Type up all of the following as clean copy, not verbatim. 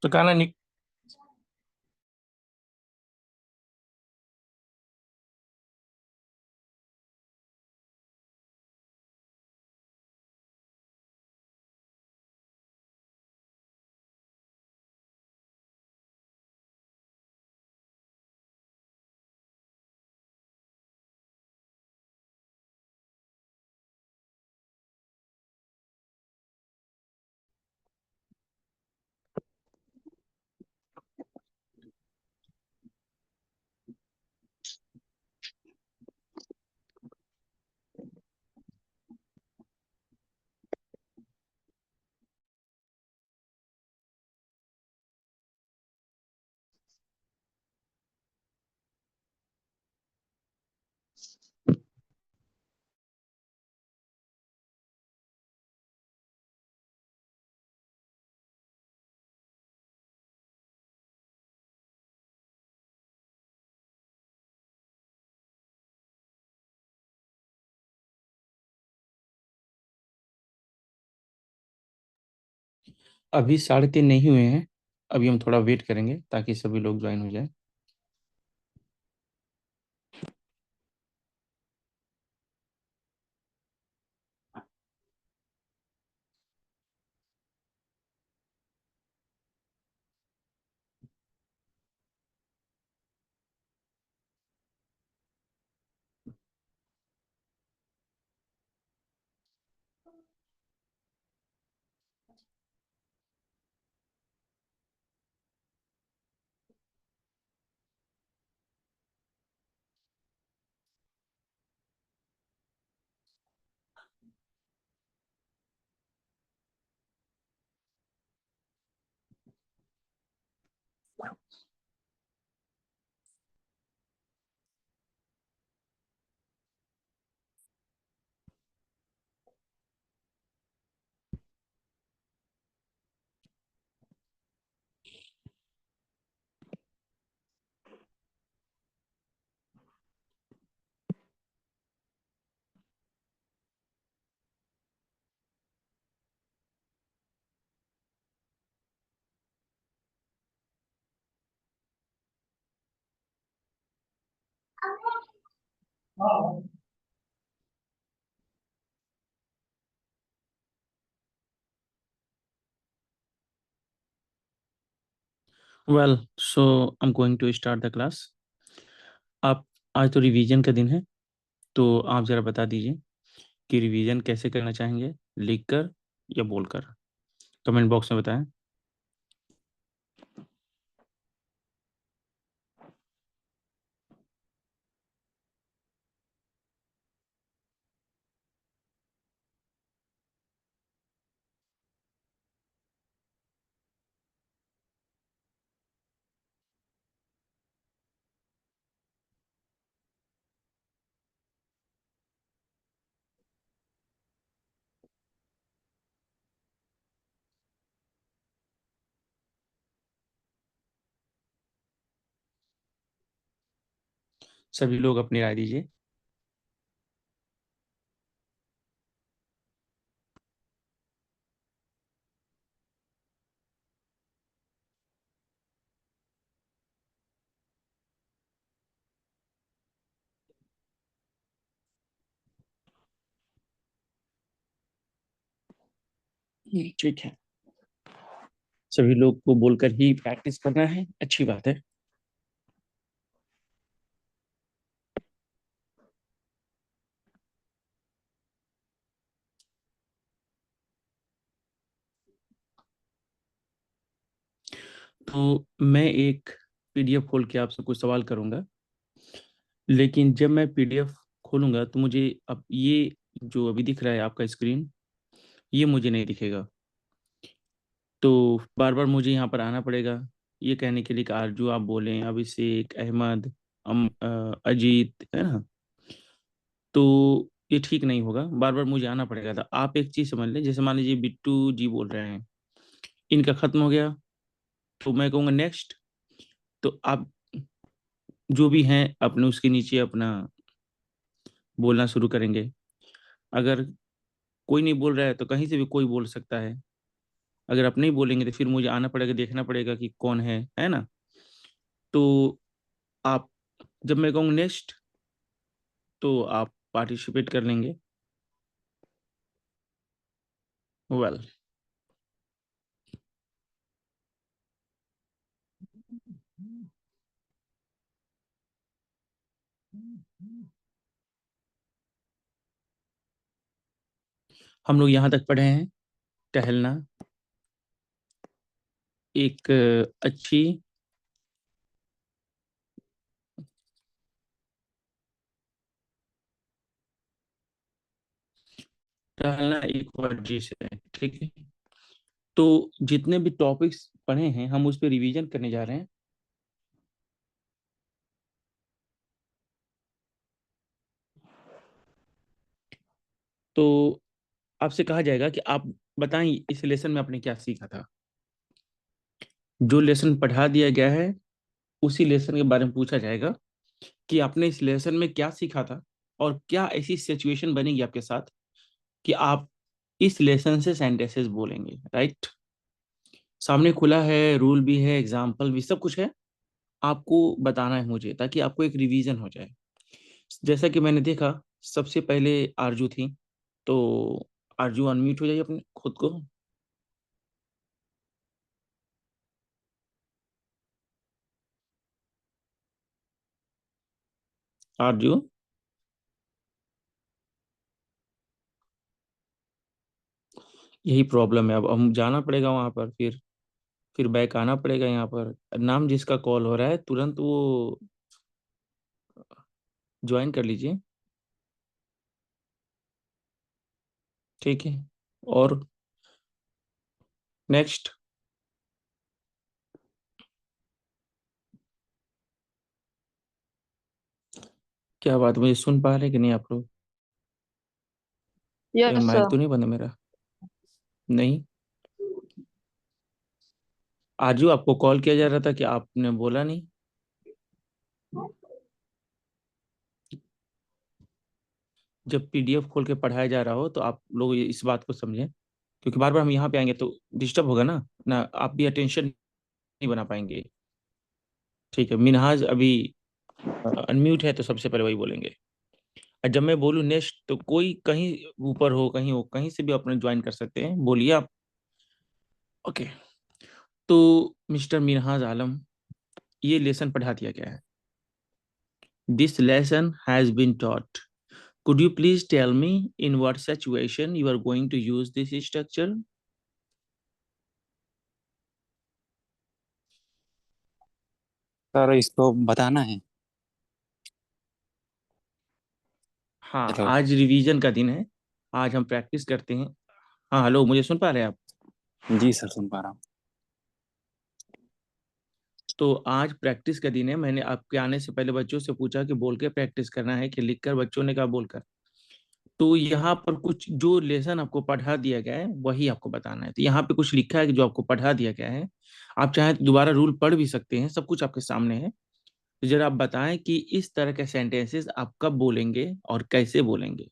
तो गाना निक अभी 3:30 नहीं हुए हैं। अभी हम थोड़ा वेट करेंगे ताकि सभी लोग ज्वाइन हो जाए। Well, so I am going to start the class. आप आज तो रिवीजन का दिन है, तो आप ज़रा बता दीजिए कि रिवीजन कैसे करना चाहेंगे, लिखकर या बोलकर। कमेंट बॉक्स में बताएं। सभी लोग अपनी राय दीजिए। ठीक है, सभी लोग को बोलकर ही प्रैक्टिस करना है, अच्छी बात है। तो मैं एक पीडीएफ खोल के आपसे कुछ सवाल करूंगा, लेकिन जब मैं पीडीएफ खोलूंगा तो मुझे अब ये जो अभी दिख रहा है आपका स्क्रीन, ये मुझे नहीं दिखेगा। तो बार बार मुझे यहाँ पर आना पड़ेगा ये कहने के लिए कि आरजू आप बोलें, अभिषेक, अहमद, अजीत, है ना। तो ये ठीक नहीं होगा, बार बार मुझे आना पड़ेगा। था आप एक चीज़ समझ लें, जैसे मान लीजिए बिट्टू जी बोल रहे हैं, इनका खत्म हो गया तो मैं कहूँगा नेक्स्ट। तो आप जो भी हैं अपने उसके नीचे अपना बोलना शुरू करेंगे। अगर कोई नहीं बोल रहा है तो कहीं से भी कोई बोल सकता है। अगर आप नहीं बोलेंगे तो फिर मुझे आना पड़ेगा, देखना पड़ेगा कि कौन है ना। तो आप, जब मैं कहूँ नेक्स्ट, तो आप पार्टिसिपेट कर लेंगे। वेल, हम लोग यहाँ तक पढ़े हैं। टहलना एक अच्छी, टहलना एक वर्जिश है, ठीक है। तो जितने भी टॉपिक्स पढ़े हैं हम उस पर रिवीजन करने जा रहे हैं। तो आपसे कहा जाएगा कि आप बताएं इस लेसन में आपने क्या सीखा था। जो लेसन पढ़ा दिया गया है उसी लेसन के बारे में पूछा जाएगा कि आपने इस लेसन में क्या सीखा था, और क्या ऐसी सिचुएशन बनेगी आपके साथ कि आप इस लेसन से सेंटेंसेस बोलेंगे, राइट। सामने खुला है, रूल भी है, एग्जाम्पल भी, सब कुछ है। आपको बताना है मुझे, ताकि आपको एक रिवीजन हो जाए। जैसा कि मैंने देखा, सबसे पहले आरजू थी। तो आरजू अनम्यूट हो जाइए अपने खुद को। आरजू, यही प्रॉब्लम है। अब हम जाना पड़ेगा वहां पर, फिर बैक आना पड़ेगा यहाँ पर। नाम जिसका कॉल हो रहा है तुरंत वो ज्वाइन कर लीजिए, ठीक है। और नेक्स्ट, क्या बात, मुझे सुन पा रहे हैं कि नहीं आप लोग? कहीं यस माइक सर। तो नहीं बंद है मेरा? नहीं। आरजू, आपको कॉल किया जा रहा था कि आपने बोला नहीं। जब पीडीएफ खोल के पढ़ाया जा रहा हो तो आप लोग इस बात को समझें, क्योंकि बार बार हम यहाँ पे आएंगे तो डिस्टर्ब होगा ना ना, आप भी अटेंशन नहीं बना पाएंगे। ठीक है, मिनहाज अभी अनम्यूट है, तो सबसे पहले वही बोलेंगे। और जब मैं बोलूँ नेक्स्ट, तो कोई कहीं ऊपर हो, कहीं हो, कहीं से भी अपने ज्वाइन कर सकते हैं, बोलिए आप। ओके। तो मिस्टर मिनहाज आलम, ये लेसन पढ़ा दिया गया है। This lesson has been taught. Could you please tell me in what situation you are going to use this structure? Sir इसको बताना है। हाँ, हेलो। आज रिवीजन का दिन है। आज हम प्रैक्टिस करते हैं। हाँ, हेलो, मुझे सुन पा रहे हैं आप? जी सर, सुन पा रहा हूँ। तो आज प्रैक्टिस का दिन है। मैंने आपके आने से पहले बच्चों से पूछा कि बोल के प्रैक्टिस करना है कि लिखकर, बच्चों ने कहा बोलकर। तो यहाँ पर कुछ जो लेसन आपको पढ़ा दिया गया है वही आपको बताना है। तो यहाँ पे कुछ लिखा है कि जो आपको पढ़ा दिया गया है, आप चाहे तो दोबारा रूल पढ़ भी सकते हैं, सब कुछ आपके सामने है। तो जरा आप बताएं कि इस तरह के सेंटेंसेस आप कब बोलेंगे और कैसे बोलेंगे,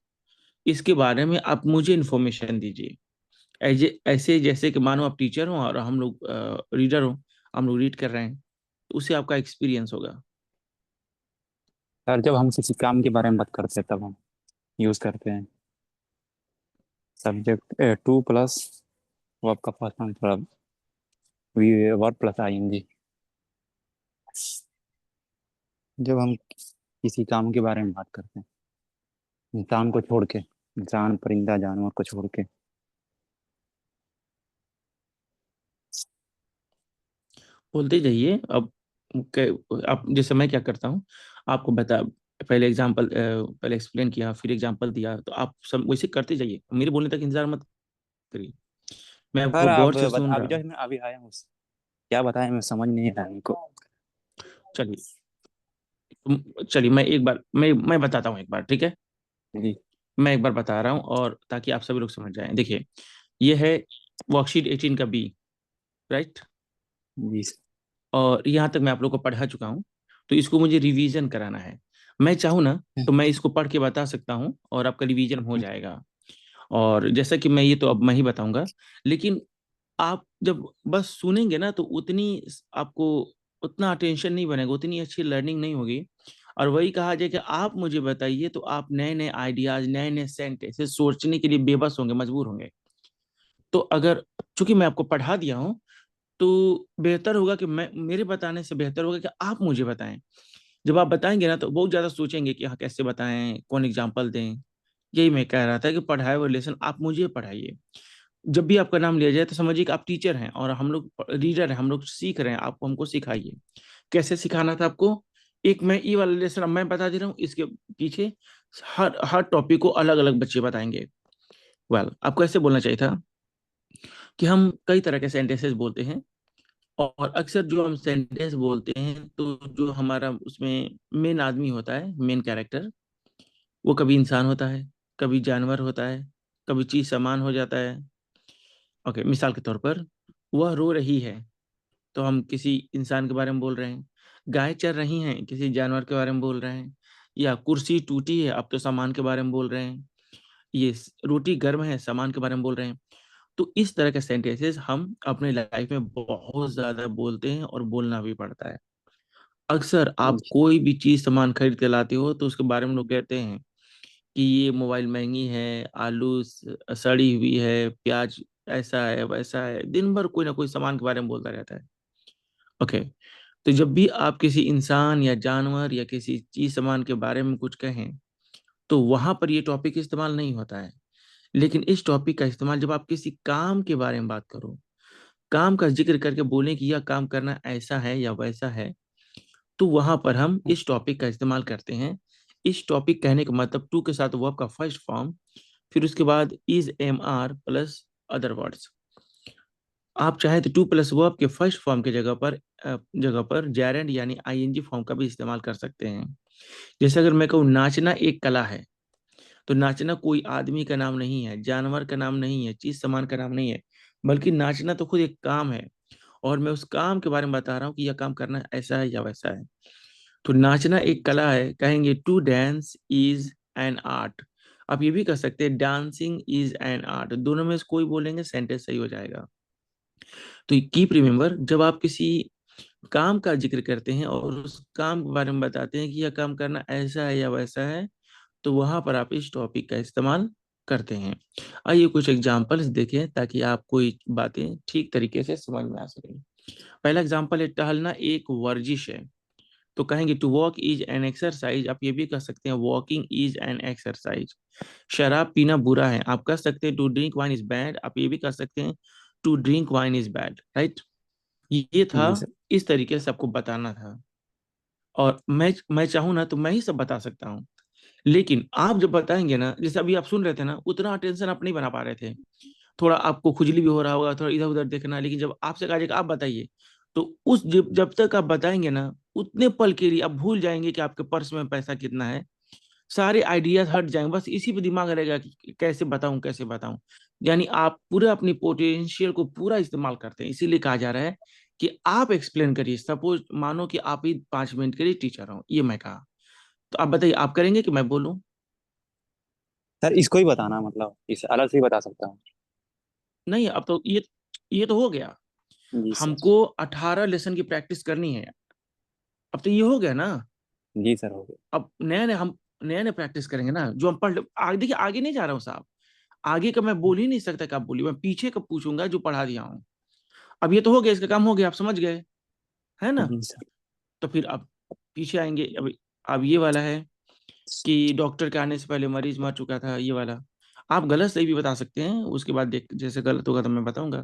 इसके बारे में आप मुझे इन्फॉर्मेशन दीजिए। ऐसे जैसे कि मानो आप टीचर हो और हम लोग रीडर हो, हम लोग रीड कर रहे हैं, तो उससे आपका एक्सपीरियंस होगा। सर जब हम किसी काम के बारे में बात करते हैं तब हम यूज करते हैं सब्जेक्ट टू प्लस वर्ब का फर्स्ट फॉर्म मतलब वर्ब प्लस आईएनजी। जब हम किसी काम के बारे में बात करते हैं, इंसान को छोड़ के, इंसान परिंदा जानवर को छोड़ के। बोलते जाइए अब। आप जैसे मैं क्या करता हूँ, आपको बता, पहले एग्जांपल, पहले एक्सप्लेन किया, फिर एग्जांपल दिया, तो आप सब वैसे करते जाइए, मेरे बोलने तक इंतजार मत करिए। मैं सर आपको आप गौर से सुन अभी रहा हूँ। जस्ट मैं अभी आया हूँ। क्या बताएं, मैं समझ नहीं रहा मेरे को। चलिए, चलिए, मैं बताता हूँ एक बार, ठीक है। जी। मैं एक बार बता रहा हूँ, और ताकि आप सभी लोग समझ जाएं। देखिए, ये है वर्कशीट 18 का बी, राइट। जी और यहाँ तक मैं आप लोग को पढ़ा चुका हूँ, तो इसको मुझे रिवीजन कराना है। मैं चाहूँ ना तो मैं इसको पढ़ के बता सकता हूँ और आपका रिवीजन हो जाएगा। और जैसा कि मैं ये तो अब मैं ही बताऊंगा, लेकिन आप जब बस सुनेंगे ना तो उतनी आपको उतना अटेंशन नहीं बनेगा, उतनी अच्छी लर्निंग नहीं होगी। और वही कहा जाए कि आप मुझे बताइए तो आप नए नए आइडियाज, नए नए सेंटेंसेस सोचने के लिए बेबस होंगे, मजबूर होंगे। तो अगर, चूंकि मैं आपको पढ़ा दिया हूँ, तो बेहतर होगा कि मैं, मेरे बताने से बेहतर होगा कि आप मुझे बताएं। जब आप बताएंगे ना तो बहुत ज्यादा सोचेंगे कि हाँ कैसे बताएं, कौन एग्जाम्पल दें। यही मैं कह रहा था कि पढ़ाए हुए लेसन आप मुझे पढ़ाइए। जब भी आपका नाम लिया जाए तो समझिए कि आप टीचर हैं और हम लोग रीडर हैं, हम लोग सीख रहे हैं, आप हमको सिखाइए। कैसे सिखाना था आपको? एक मैं ये वाला लेसन अब मैं बता दे रहा हूँ, इसके पीछे हर हर टॉपिक को अलग अलग बच्चे बताएंगे। आपको ऐसे बोलना चाहिए था कि हम कई तरह के सेंटेंसेस बोलते हैं, और अक्सर जो हम सेंटेंस बोलते हैं तो जो हमारा उसमें मेन आदमी होता है, मेन कैरेक्टर, वो कभी इंसान होता है, कभी जानवर होता है, कभी चीज सामान हो जाता है। ओके, मिसाल के तौर पर, वह रो रही है तो हम किसी इंसान के बारे में बोल रहे हैं। गाय चर रही हैं, किसी जानवर के बारे में बोल रहे हैं। या कुर्सी टूटी है, अब तो सामान के बारे में बोल रहे हैं। ये रोटी गर्म है, सामान के बारे में बोल रहे हैं। तो इस तरह के सेंटेंसेस हम अपने लाइफ में बहुत ज्यादा बोलते हैं और बोलना भी पड़ता है। अक्सर आप जी। कोई भी चीज सामान खरीद के लाते हो तो उसके बारे में लोग कहते हैं कि ये मोबाइल महंगी है, आलू सड़ी हुई है, प्याज ऐसा है वैसा है, दिन भर कोई ना कोई सामान के बारे में बोलता रहता है। ओके, तो जब भी आप किसी इंसान या जानवर या किसी चीज सामान के बारे में कुछ कहें तो वहां पर ये टॉपिक इस्तेमाल नहीं होता है। लेकिन इस टॉपिक का इस्तेमाल जब आप किसी काम के बारे में बात करो, काम का जिक्र करके बोलें कि यह काम करना ऐसा है या वैसा है, तो वहां पर हम इस टॉपिक का इस्तेमाल करते हैं। इस टॉपिक कहने का मतलब टू के साथ वर्ब का फर्स्ट फॉर्म, फिर उसके बाद is, am are plus other words. आप चाहे तो टू प्लस वर्ब के फर्स्ट फॉर्म के जगह पर जेरेंड यानी आईएनजी फॉर्म का भी इस्तेमाल कर सकते हैं। जैसे अगर मैं कहूँ नाचना एक कला है, तो नाचना कोई आदमी का नाम नहीं है, जानवर का नाम नहीं है, चीज सामान का नाम नहीं है, बल्कि नाचना तो खुद एक काम है। और मैं उस काम के बारे में बता रहा हूँ कि यह काम करना ऐसा है या वैसा है। तो नाचना एक कला है, कहेंगे to dance is an art. आप ये भी कह सकते हैं डांसिंग इज एन आर्ट, दोनों में से कोई बोलेंगे सेंटेंस सही हो जाएगा। तो कीप रिमेंबर, जब आप किसी काम का जिक्र करते हैं और उस काम के बारे में बताते हैं कि यह काम करना ऐसा है या वैसा है, तो वहां पर आप इस टॉपिक का इस्तेमाल करते हैं। आइए कुछ एग्जांपल्स देखें ताकि आपको ये बातें ठीक तरीके से समझ में आ सके। पहला एग्जांपल है, टहलना एक वर्जिश है। तो कहेंगे to walk is an exercise, आप ये भी कह सकते हैं वॉकिंग इज एन एक्सरसाइज। शराब पीना बुरा है, आप कह सकते हैं to drink wine is bad, आप ये भी कह सकते हैं to drink wine is bad, right. ये था, जी सर। इस तरीके से आपको बताना था। और मैं चाहूँ ना तो मैं ही सब बता सकता हूँ, लेकिन आप जब बताएंगे ना, जैसे अभी आप सुन रहे थे ना, उतना अटेंशन आप नहीं बना पा रहे थे। थोड़ा आपको खुजली भी हो रहा होगा, थोड़ा इधर उधर देखना, लेकिन जब आपसे कहा जाएगा आप बताइए, तो उस जब तक आप बताएंगे ना, उतने पल के लिए आप भूल जाएंगे कि आपके पर्स में पैसा कितना है। सारे आइडियाज हट जाएंगे, बस इसी पे दिमाग रहेगा कि कैसे बताऊं कैसे बताऊं। यानी आप पूरे अपनी पोटेंशियल को पूरा इस्तेमाल करते हैं, इसीलिए कहा जा रहा है कि आप एक्सप्लेन करिए। सपोज मानो कि आप ही 5 मिनट के लिए टीचर हो, ये मैं कहा, तो आप बताइए आप करेंगे कि मैं बोलूं? सर इसको ही बताना, मतलब इस अलग से ही बता सकता हूँ। नहीं, अब तो ये तो हो गया। जी सर। हमको 18 लेसन की प्रैक्टिस करनी है, अब तो ये हो गया ना। जी सर, हो गया। अब नया नया प्रैक्टिस करेंगे ना, जो हम आगे देखिए, आगे नहीं जा रहा हूँ साहब। आगे का मैं बोल ही नहीं सकता कि आप बोलिए, मैं पीछे का पूछूंगा जो पढ़ा दिया हूँ। अब ये तो हो गया, इसका काम हो गया, आप समझ गए, है ना। जी सर। तो फिर अब पीछे आएंगे। अब ये वाला है कि डॉक्टर के आने से पहले मरीज मर चुका था, ये वाला। आप गलत सही भी बता सकते हैं, उसके बाद देख जैसे गलत होगा तो मैं बताऊंगा।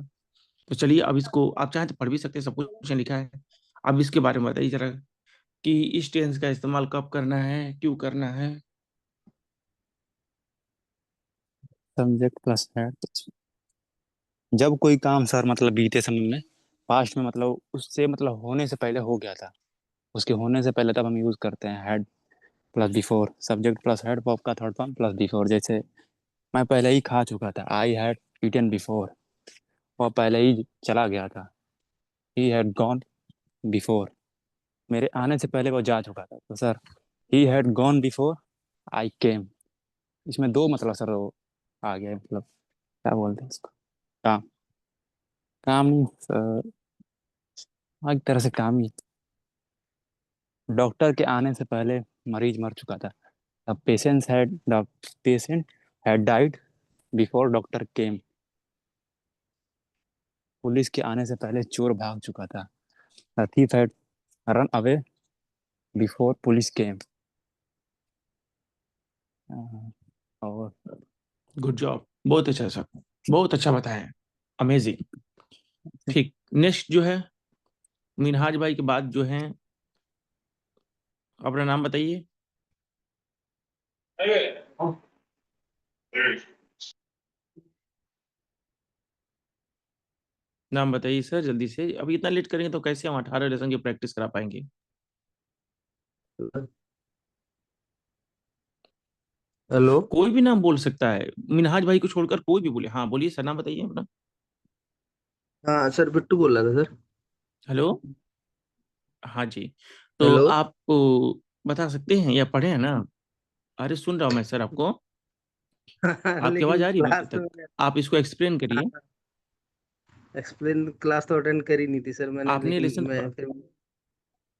तो चलिए, अब इसको आप चाहें तो पढ़ भी सकते हैं, सब कुछ लिखा है। अब इसके बारे में बताइए जरा कि इस टेंस का इस्तेमाल कब करना है, क्यों करना है। सब्जेक्ट प्लस है। जब कोई काम सर मतलब बीते समय में, पास्ट में, मतलब उससे मतलब होने से पहले हो गया था, उसके होने से पहले, तब हम यूज करते हैं had plus before. Subject plus had, verb का थर्ड फॉर्म प्लस बिफोर। जैसे मैं पहले ही खा चुका था, आई हैड ईटन बिफोर। वह पहले ही चला गया था, ही हैड गॉन बिफोर। मेरे आने से पहले वो जा चुका था, तो sir he had gone before I came. इसमें दो मतलब सर वो आ गया है, मतलब क्या बोलते हैं इसको, काम। काम नहीं हाँ, एक तरह से काम ही। डॉक्टर के आने से पहले मरीज मर चुका था। The patient had died before doctor came. Police के आने से पहले चोर भाग चुका था। The thief had run away before police केम। और गुड जॉब, बहुत अच्छा सर, बहुत अच्छा बताया, अमेजिंग। ठीक, नेक्स्ट जो है मिनहाज भाई के बाद जो है, अपना नाम बताइए। नाम बताइए सर जल्दी से, अभी इतना लेट करेंगे तो कैसे हम 18 लेसन की प्रैक्टिस करा पाएंगे। हेलो। कोई भी नाम बोल सकता है, मिनहाज भाई को छोड़कर कोई भी बोले। हाँ बोलिए सर, नाम बताइए अपना। हाँ सर, बिट्टू बोल रहा था सर। हेलो। हाँ जी। तो हेलो। आप बता सकते हैं या पढ़े हैं ना। अरे सुन रहा हूँ मैं सर आपको, आपकी आवाज लेकिन आ रही है मेरे क्लास तो तक। मैंने आप इसको एक्सप्लेन करिए। एक्सप्लेन क्लास तो अटेंड करी नहीं थी सर मैंने, आपने लेकिन लेसन, मैं फिर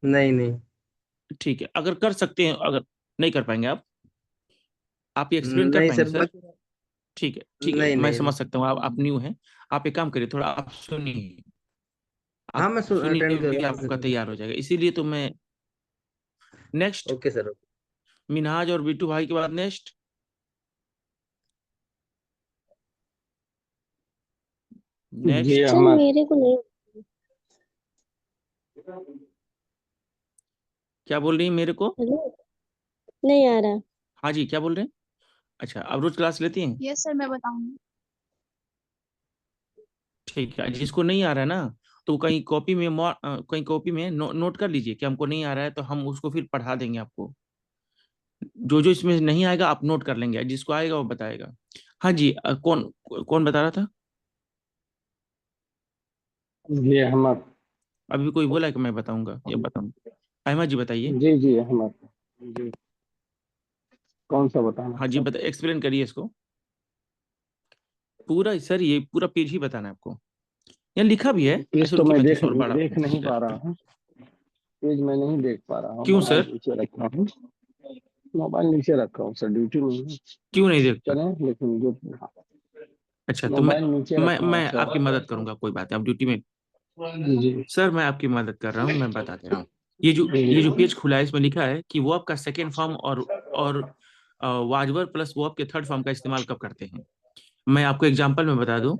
नहीं नहीं। ठीक है अगर कर सकते हैं, अगर नहीं कर पाएंगे आप ये एक्सप्लेन कर नहीं पाएंगे सर सर। बस। ठीक है नहीं मैं नहीं समझ नहीं। सकता हूँ, आप न्यू हैं। आप एक काम करिए, थोड़ा आप सुनिए। हाँ आप मैं सुनिए अटेंड कर भी, रहा आपका हूँ। तैयार हो जाएगा, इसीलिए तो मैं। Next, okay sir. मिनहाज और बिट्टू भाई के बाद नेक्स्ट। जी नेक्स्ट, सर अहमद। मेरे को नहीं। क्या बोल रही है मेरे को। हेलो। नहीं आ रहा। हाँ जी, क्या बोल रहे हैं। अच्छा, आप रोज क्लास लेती हैं। यस सर, मैं बताऊंगी। ठीक है, जिसको नहीं आ रहा है ना, तो कहीं कॉपी में कहीं कॉपी में नोट कर लीजिए कि हमको नहीं आ रहा है, तो हम उसको फिर पढ़ा देंगे आपको। जो जो इसमें नहीं आएगा आप नोट कर लेंगे, जिसको आएगा वो बताएगा। हाँ जी, कौन कौन बता रहा था। जी अहमद। अभी कोई बोला कि मैं बताऊंगा या बताऊंगा। अहमद जी बताइए। जी जी अहमद। जी, कौन सा बताना हाँ है जी, सर? बता, एक्सप्लेन करिए इसको पूरा सर, ये पूरा पेज ही बताना है आपको। यहाँ लिखा भी है। पेज अच्छा तो रुकिए, मैं मैं थोड़ा देख सा और बड़ा देख नहीं ले पा आता रहा हूँ। हूँ। पेज मैं नहीं देख पा रहा हूँ, क्यों मोबाइल सर, नीचे रखा हूँ। मोबाइल नीचे रखा हूँ सर, ड्यूटी में हूँ। क्यों नहीं देखता। चलें, लेकिन जो अच्छा तो मैं मोबाइल नीचे मैं रखा हूँ मैं सर। आपकी मदद करूंगा, कोई बात है, आप ड्यूटी में। जी सर मैं आपकी मदद कर रहा हूँ, मैं बता दे रहा हूँ। ये जो जी। पेज खुला है, इसमें लिखा है कि वो आपका सेकेंड फॉर्म और वाजवर प्लस वो आपके थर्ड फॉर्म का इस्तेमाल कब करते हैं। मैं आपको एग्जांपल में बता दूं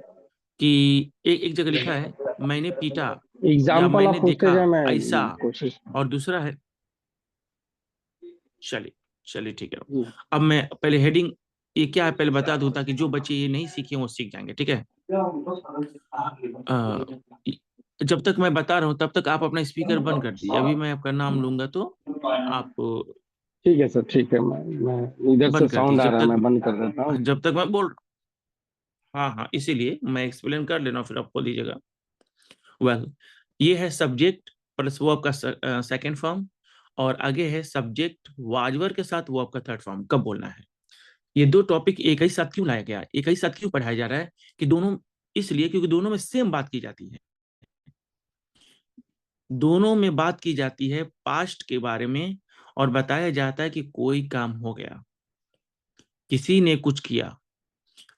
कि एक जगह लिखा है मैंने पीटा या एग्जाम्पल मैंने आप पूछते देखा जाए, ऐसा, मैं कोशिश। और दूसरा है। चलिए, चलिए ठीक है। जी। अब मैं पहले हेडिंग, ये क्या है पहले बता दूं, ताकि जो बच्चे ये नहीं सीखे वो सीख जाएंगे, ठीक है। अ, जब तक मैं बता रहा हूँ तब तक आप अपना स्पीकर बंद कर दीजिए, अभी मैं आपका नाम लूंगा तो आप ठीक है सर, ठीक है। मैं इधर से बंद कर साउंड दीजिए आ जब रहा है, मैं तक। बंद कर देता हूँ। जब तक मैं बोल, हाँ हाँ, इसीलिए मैं एक्सप्लेन कर लेना फिर आप बोल दीजिएगा। वेल, ये है सब्जेक्ट प्लस वो आपका सेकंड फॉर्म, और आगे है सब्जेक्ट वाजवर के साथ वो आपका थर्ड फॉर्म कब बोलना है। ये दो टॉपिक एक ही साथ क्यों लाया गया है, एक ही साथ क्यों पढ़ाया जा रहा है, कि दोनों, इसलिए क्योंकि दोनों में सेम बात की जाती है। दोनों में बात की जाती है पास्ट के बारे में, और बताया जाता है कि कोई काम हो गया, किसी ने कुछ किया।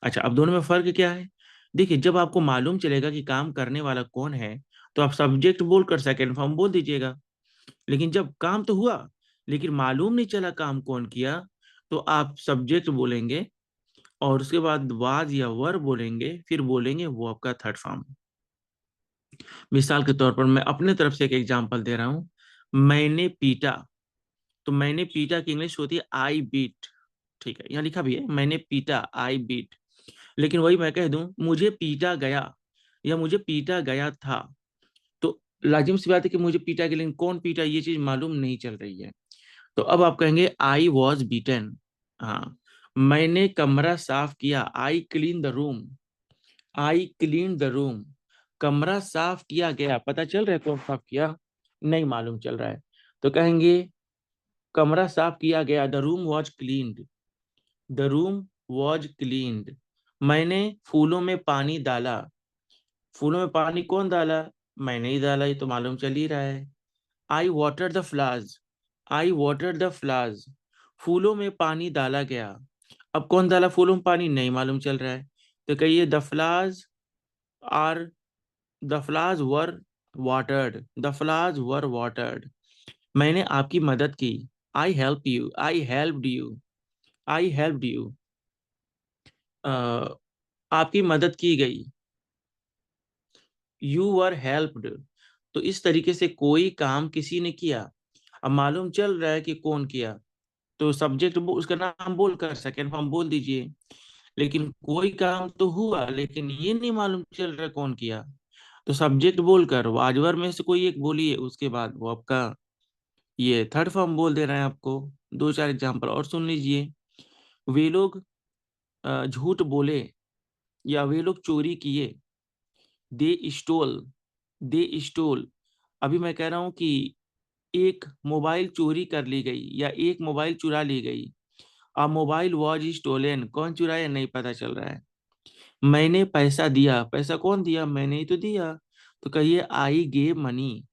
अच्छा, अब दोनों में फर्क क्या है। देखिए, जब आपको मालूम चलेगा कि काम करने वाला कौन है, तो आप सब्जेक्ट बोलकर सेकंड फॉर्म बोल दीजिएगा। लेकिन जब काम तो हुआ, लेकिन मालूम नहीं चला काम कौन किया, तो आप सब्जेक्ट बोलेंगे, और उसके बाद वाज या वर बोलेंगे, फिर बोलेंगे वो आपका थर्ड फॉर्म। मिसाल के तौर पर मैं अपने तरफ से एक एग्जांपल दे रहा हूं। मैंने पीटा, तो मैंने पीटा की इंग्लिश होती है आई बीट। ठीक है, यहाँ लिखा भी है मैंने पीटा, आई बीट। लेकिन वही मैं कह दूं मुझे पीटा गया, या मुझे पीटा गया था, तो लाजिम सी बात है कि मुझे पीटा गया, लेकिन कौन पीटा ये चीज मालूम नहीं चल रही है। तो अब आप कहेंगे आई वॉज बीटन। हाँ, मैंने कमरा साफ किया, I clean the room. I clean the room. कमरा साफ किया गया, पता चल रहा है कौन साफ किया, नहीं मालूम चल रहा है, तो कहेंगे कमरा साफ किया गया, the room was cleaned. The room was cleaned. मैंने फूलों में पानी डाला। फूलों में पानी कौन डाला? मैंने ही डाला, ये तो मालूम चल ही रहा है। I water the flowers. I water the flowers. फूलों में पानी डाला गया। अब कौन डाला फूलों में पानी? नहीं मालूम चल रहा है। तो कहिए the flowers are the flowers were watered. The flowers were watered. मैंने आपकी मदद की। I help you. I helped you. I helped you. आपकी मदद की गई। You were helped. तो इस तरीके से कोई काम किसी ने किया। अब मालूम चल रहा है कि कौन किया, तो सब्जेक्ट उसका नाम बोल कर सेकेंड फॉर्म बोल दीजिए। लेकिन कोई काम तो हुआ, लेकिन ये नहीं मालूम चल रहा कौन किया, तो सब्जेक्ट बोलकर वाजवर में से कोई एक बोलिए, उसके बाद वो आपका ये थर्ड फॉर्म बोल दे रहे हैं आपको। दो चार एग्जांपल और सुन लीजिए। वे लोग झूठ बोले या वे लोग चोरी किए। दे स्टोल। दे स्टोल। अभी मैं कह रहा हूं कि एक मोबाइल चोरी कर ली गई या एक मोबाइल चुरा ली गई। अब मोबाइल वॉज स्टोलन, कौन चुराया नहीं पता चल रहा है। मैंने पैसा दिया। पैसा कौन दिया? मैंने ही तो दिया। तो कहिए I gave money.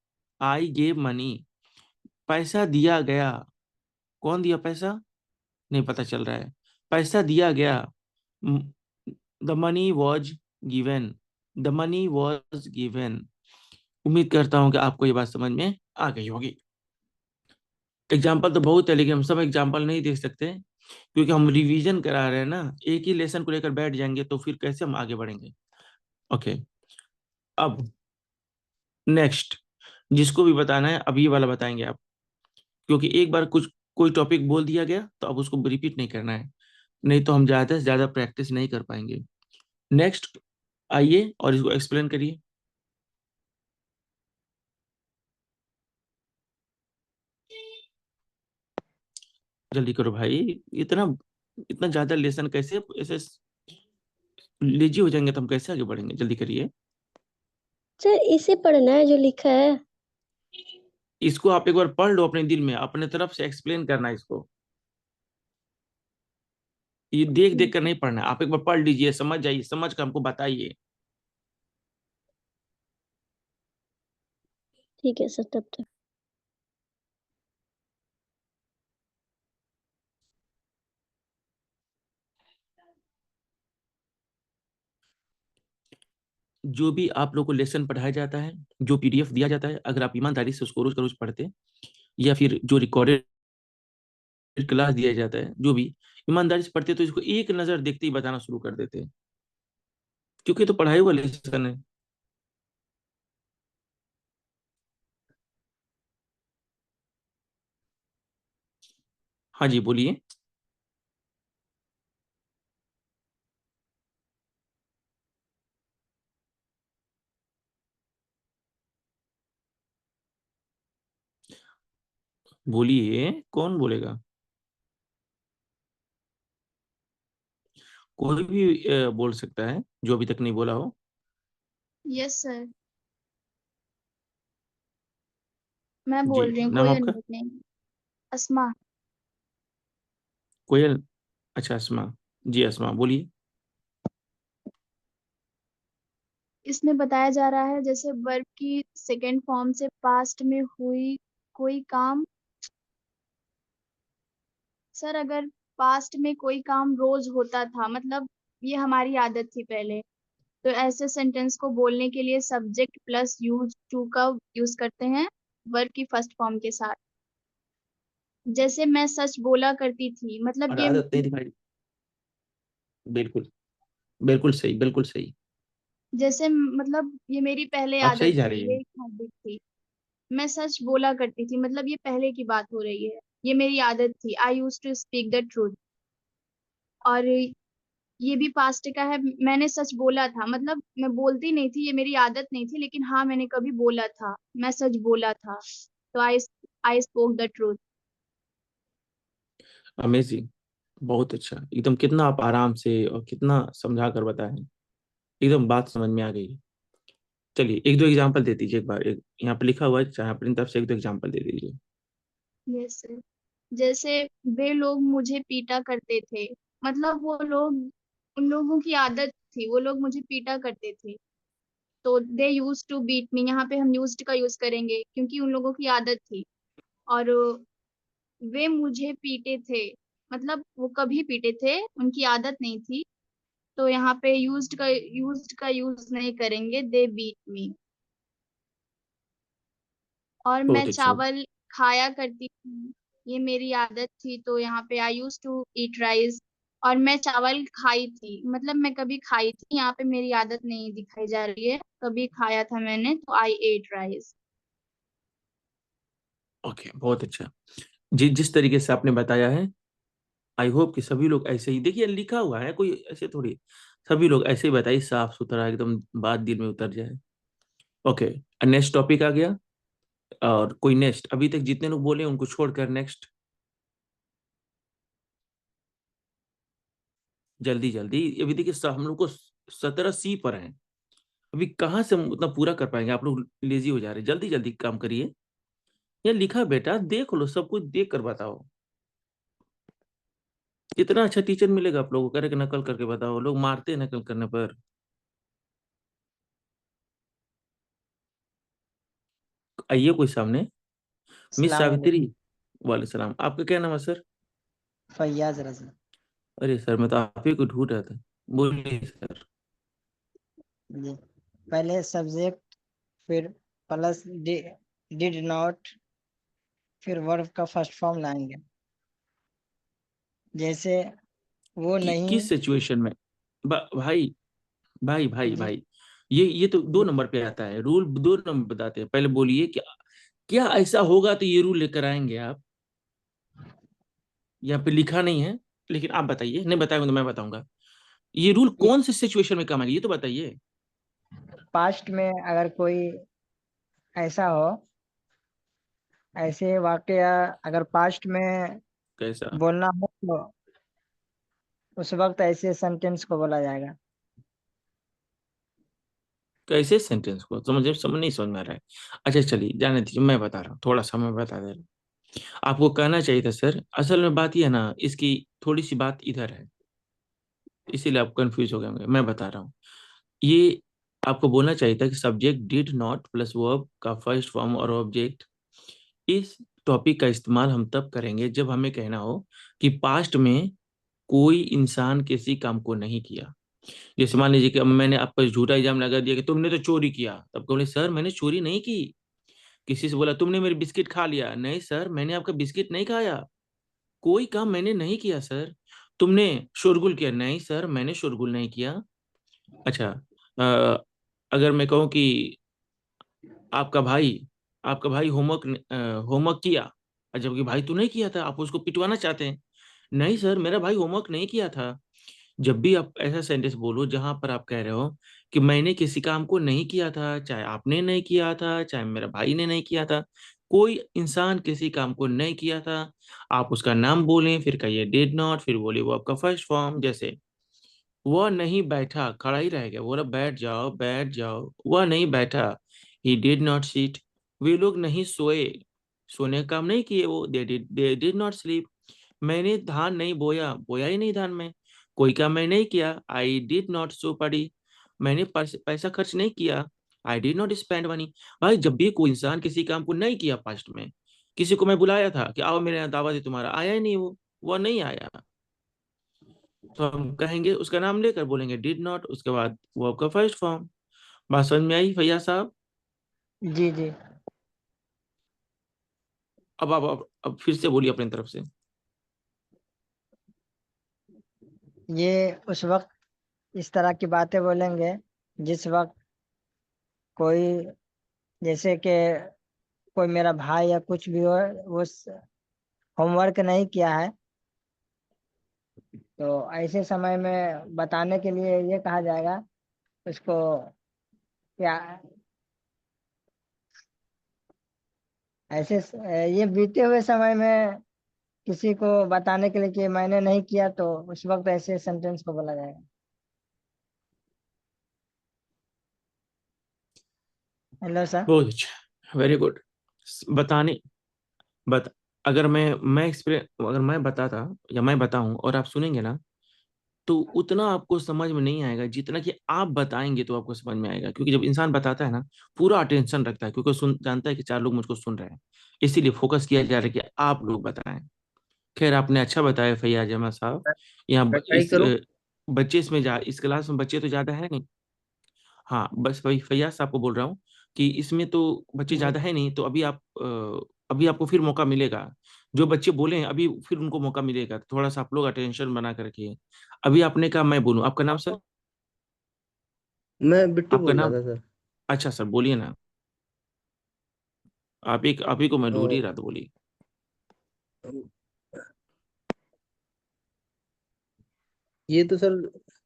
I gave money. पैसा दिया गया। कौन दिया पैसा? नहीं पता चल रहा है। पैसा दिया गया। The money was given. The money was given. उम्मीद करता हूं कि आपको ये बात समझ में आ गई होगी। एग्जाम्पल तो बहुत है, लेकिन हम सब एग्जाम्पल नहीं देख सकते, क्योंकि हम रिवीजन करा रहे हैं ना। एक ही लेसन को लेकर बैठ जाएंगे तो फिर कैसे हम आगे बढ़ेंगे। ओके। अब नेक्स्ट, जिसको भी बताना है अब ये वाला बताएंगे आप, क्योंकि एक बार कुछ कोई टॉपिक बोल दिया गया तो अब उसको रिपीट नहीं करना है, नहीं तो हम ज्यादा से ज्यादा प्रैक्टिस नहीं कर पाएंगे। नेक्स्ट, आइए और इसको एक्सप्लेन करिए। जल्दी करो भाई। इतना इतना ज्यादा लेसन कैसे ऐसे लेजी हो जाएंगे तो हम कैसे आगे बढ़ेंगे? जल्दी करिए। सर इसे पढ़ना है जो लिखा है। इसको आप एक बार पढ़ लो अपने दिल में, अपने तरफ से एक्सप्लेन करना है इसको। ये देख देख कर नहीं पढ़ना है, आप एक बार पढ़ लीजिए, समझ जाइए, समझ कर हमको बताइए। ठीक है सर, तब तक। जो भी आप लोग को लेसन पढ़ाया जाता है, जो पीडीएफ दिया जाता है, अगर आप ईमानदारी से उसको रोज का रोज पढ़ते, या फिर जो रिकॉर्डेड क्लास दिया जाता है, जो भी ईमानदारी से पढ़ते, तो इसको एक नजर देखते ही बताना शुरू कर देते हैं, क्योंकि ये तो पढ़ाई हुआ लेसन है। हाँ जी, बोलिए। बोलिए, कौन बोलेगा? कोई भी बोल सकता है जो अभी तक नहीं बोला हो। यस सर, मैं जी, बोल रही हूँ, नाम कोई आपका? अनमित नहीं। अस्मा। कोयल। अच्छा, अस्मा। जी अस्मा, बोलिए। इसमें बताया जा रहा है जैसे वर्ब की सेकंड फॉर्म से पास्ट में हुई कोई काम। सर अगर पास्ट में कोई काम रोज होता था, मतलब ये हमारी आदत थी पहले, तो ऐसे सेंटेंस को बोलने के लिए सब्जेक्ट प्लस यूज टू का यूज करते हैं वर्ब की फर्स्ट फॉर्म के साथ। जैसे मैं सच बोला करती थी, मतलब और ये आदत नहीं दिखाई। बिल्कुल, बिल्कुल सही, बिल्कुल सही। जैसे मतलब ये मेरी पहले आप आदत सही जा थी, रही ये हैं। एक हैबिट थी। मैं सच बोला करती थी, मतलब ये पहले की बात हो रही है, ये मेरी आदत थी। I use to speak the truth. और ये भी पास्ट का है, मैंने सच बोला था, मतलब मैं बोलती नहीं थी, ये मेरी आदत नहीं थी, लेकिन हाँ मैंने कभी बोला था, मैं सच बोला था। तो I spoke the truth. Amazing. बहुत अच्छा, एकदम कितना आप आराम से और कितना समझा कर बताएं, एकदम बात समझ में आ गई। चलिए एक दो एग्जांपल दे दीजिए एक बार, एक यहाँ पे लिखा हुआ है, चाहे अपनी तरफ से एक दो एग्जांपल दे दीजिए। Yes sir. जैसे वे लोग मुझे पीटा करते थे, मतलब वो लोग उन लोगों की आदत थी, वो लोग मुझे पीटा करते थे। तो दे यूज टू बीट मी, यहाँ पे हम यूज्ड का यूज करेंगे क्योंकि उन लोगों की आदत थी। और वे मुझे पीटे थे, मतलब वो कभी पीटे थे, उनकी आदत नहीं थी। तो यहाँ पे यूज्ड का यूज नहीं करेंगे, दे बीट मी। और मैं बहुत अच्छा। चावल खाया करती थी, ये मेरी आदत थी। तो यहाँ पे आई यूज टू ईट राइस। और मैं चावल खाई थी, मतलब मैं कभी खाई थी, यहाँ पे मेरी आदत नहीं दिखाई जा रही है, कभी खाया था मैंने, तो आई एट राइस। ओके, बहुत अच्छा। जिस तरीके से आपने बताया है, आई होप कि सभी लोग ऐसे ही, देखिए लिखा हुआ है, कोई ऐसे थोड़ी, सभी लोग ऐसे ही बताइए, साफ सुथरा एकदम, बात दिल में उतर जाए। ओके, नेक्स्ट टॉपिक आ गया। और कोई नेक्स्ट, अभी तक जितने लोग बोले उनको छोड़कर नेक्स्ट, जल्दी जल्दी। अभी देखिए हम लोग को 17C पर हैं, अभी कहाँ से हम उतना पूरा कर पाएंगे, आप लोग लेजी हो जा रहे हैं, जल्दी जल्दी काम करिए। ये लिखा बेटा, देख लो, सब कुछ देख कर बताओ। इतना अच्छा टीचर मिलेगा आप लोगों को, करे कि नकल करके बताओ, लोग मारते हैं नकल करने पर। आइए कोई सामने। मिस सलाम सावित्री। वालेकुम। वाले सलाम, आपका क्या नाम है सर? फैयाज रजा। अरे सर, मैं तो आप ही को ढूंढ रहा था। बोलिए सर। जी, पहले सब्जेक्ट, फिर प्लस डिड नॉट, फिर वर्ब का फर्स्ट फॉर्म लाएंगे। जैसे वो नहीं। किस सिचुएशन में? भाई भाई भाई जी भाई, ये तो दो जी, नंबर पे आता है, रूल दो नंबर बताते हैं। पहले बोलिए क्या, क्या ऐसा होगा तो ये रूल लेकर आएंगे आप? यहाँ पे लिखा नहीं है, लेकिन आप बताइए, नहीं बताएंगे तो मैं बताऊंगा। ये रूल कौन से सिचुएशन में काम आएगा, ये तो बताइए। पास्ट में अगर कोई ऐसा हो, ऐसे वाकया अगर पास्ट में कैसा? बोलना हो तो उस वक्त ऐसे सेंटेंस को बोला जाएगा। कैसे सेंटेंस को समझ नहीं समझ में आ रहा है। अच्छा चलिए, जाने दीजिए, मैं बता रहा हूँ, थोड़ा सा मैं बता दे रहा हूँ। आपको कहना चाहिए था सर, असल में बात ये है ना, इसकी थोड़ी सी बात इधर है, इसीलिए आप कंफ्यूज हो गए होंगे। मैं बता रहा हूँ, ये आपको बोलना चाहिए था कि subject did not plus verb का फर्स्ट फॉर्म और ऑब्जेक्ट। इस टॉपिक का इस्तेमाल हम तब करेंगे जब हमें कहना हो कि पास्ट में कोई इंसान किसी काम को नहीं किया। जैसे मान लीजिए कि अब मैंने आप पर झूठा इल्जाम लगा दिया कि तुमने तो चोरी किया, तब बोले सर मैंने चोरी नहीं की। किसी से बोला तुमने मेरी बिस्किट खा लिया, नहीं सर मैंने आपका बिस्किट नहीं खाया, कोई काम मैंने नहीं किया सर। तुमने शोरगुल किया, नहीं सर मैंने शोरगुल नहीं किया। अच्छा, अगर मैं कहूँ कि आपका भाई आपका भाई होमवर्क किया, और जबकि भाई तू नहीं किया था, आप उसको पिटवाना चाहते हैं, नहीं सर मेरा भाई होमवर्क नहीं किया था। जब भी आप ऐसा सेंटेंस बोलो जहां पर आप कह रहे हो कि मैंने किसी काम को नहीं किया था, चाहे आपने नहीं किया था, चाहे मेरा भाई ने नहीं किया था, कोई इंसान किसी काम को नहीं किया था, आप उसका नाम बोलें, फिर कहिए डिड नॉट, फिर बोलिए वो आपका फर्स्ट फॉर्म। जैसे वह नहीं बैठा, खड़ा ही रह गया, बोला बैठ जाओ बैठ जाओ, वह नहीं बैठा, ही डिड नॉट सीट। वे लोग नहीं सोए, सोने का काम नहीं किए वो, दे डिड नॉट स्लीप। मैंने धान नहीं बोया, बोया ही नहीं धान में। कोई काम मैं नहीं किया, आई डिड नॉट सो पड़ी। मैंने पैसा खर्च नहीं किया, I did not spend money. भाई जब भी कोई इंसान किसी काम को नहीं किया पास्ट में, किसी को मैं बुलाया था कि आओ मेरे यहाँ दावत है तुम्हारा, आया ही नहीं, वो नहीं आया, तो हम कहेंगे उसका नाम लेकर बोलेंगे डिड नॉट, उसके बाद वो आपका फर्स्ट फॉर्म। बात समझ में आई भैया साहब? जी जी। अब अब फिर से बोलिए अपनी तरफ से। ये उस वक्त इस तरह की बातें बोलेंगे जिस वक्त कोई, जैसे कि कोई मेरा भाई या कुछ भी हो, वो होमवर्क नहीं किया है, तो ऐसे समय में बताने के लिए ये कहा जाएगा उसको, क्या ऐसे ये बीते हुए समय में किसी को बताने के लिए कि मैंने नहीं किया, तो उस वक्त ऐसे सेंटेंस को बोला जाएगा। Hello sir. बहुत अच्छा, वेरी गुड। बताने अगर मैं एक्सपीरियंस, अगर मैं बताता या मैं बताऊं और आप सुनेंगे ना, तो उतना आपको समझ में नहीं आएगा जितना कि आप बताएंगे तो आपको समझ में आएगा। क्योंकि जब इंसान बताता है ना, पूरा अटेंशन रखता है, क्योंकि सुन जानता है कि 4 लोग मुझको सुन रहे हैं, इसीलिए फोकस किया जा रहा है कि आप लोग बताएं। खैर, आपने अच्छा बताया फैयाज अहमद साहब। यहाँ मैं ट्राई करूँ? बच्चे इसमें इस क्लास में बच्चे तो ज्यादा है नहीं। हाँ, बस वही फैयाज साहब को बोल रहा हूँ कि इसमें तो बच्चे ज्यादा है नहीं, तो अभी आपको फिर मौका मिलेगा। जो बच्चे बोले हैं अभी फिर उनको मौका मिलेगा, तो थोड़ा सा आप लोग अटेंशन बना कर रखिए। अभी आपने कहा मैं बोलूँ, आपका नाम सर? मैं बिट्टू आपका बोल रहा नाम? था सर। अच्छा सर, बोलिए ना। आप ही को मैं ढूंढ ही रहा था, बोलिए। ये तो सर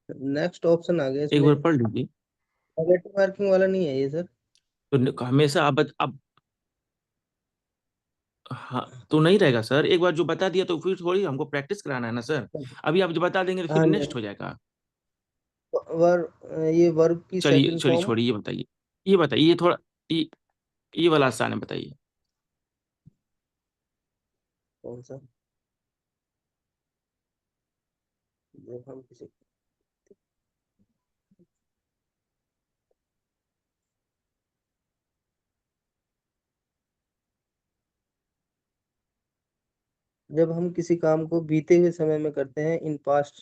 नेक्स्ट ऑप्शन आ गया एक इसमें। बार पढ़ लीजिए। नेगेटिव मार्किंग वाला नहीं है ये सर। तो हमेशा आप हाँ, तो नहीं रहेगा सर। एक बार जो बता दिया तो फिर थोड़ी हमको प्रैक्टिस कराना है ना सर। अभी आप जो बता देंगे तो फिर हाँ जी। नेक्स्ट हो जाएगा। ये वर्ब की चलिए सेकंड चलिए, फॉर्म छोड़िए, ये बताइए ये थोड़ा, ये, ये वाला आसान है, बताइए। कौन सा? जब हम किसी जब हम किसी काम को बीते हुए समय में करते हैं, इन पास्ट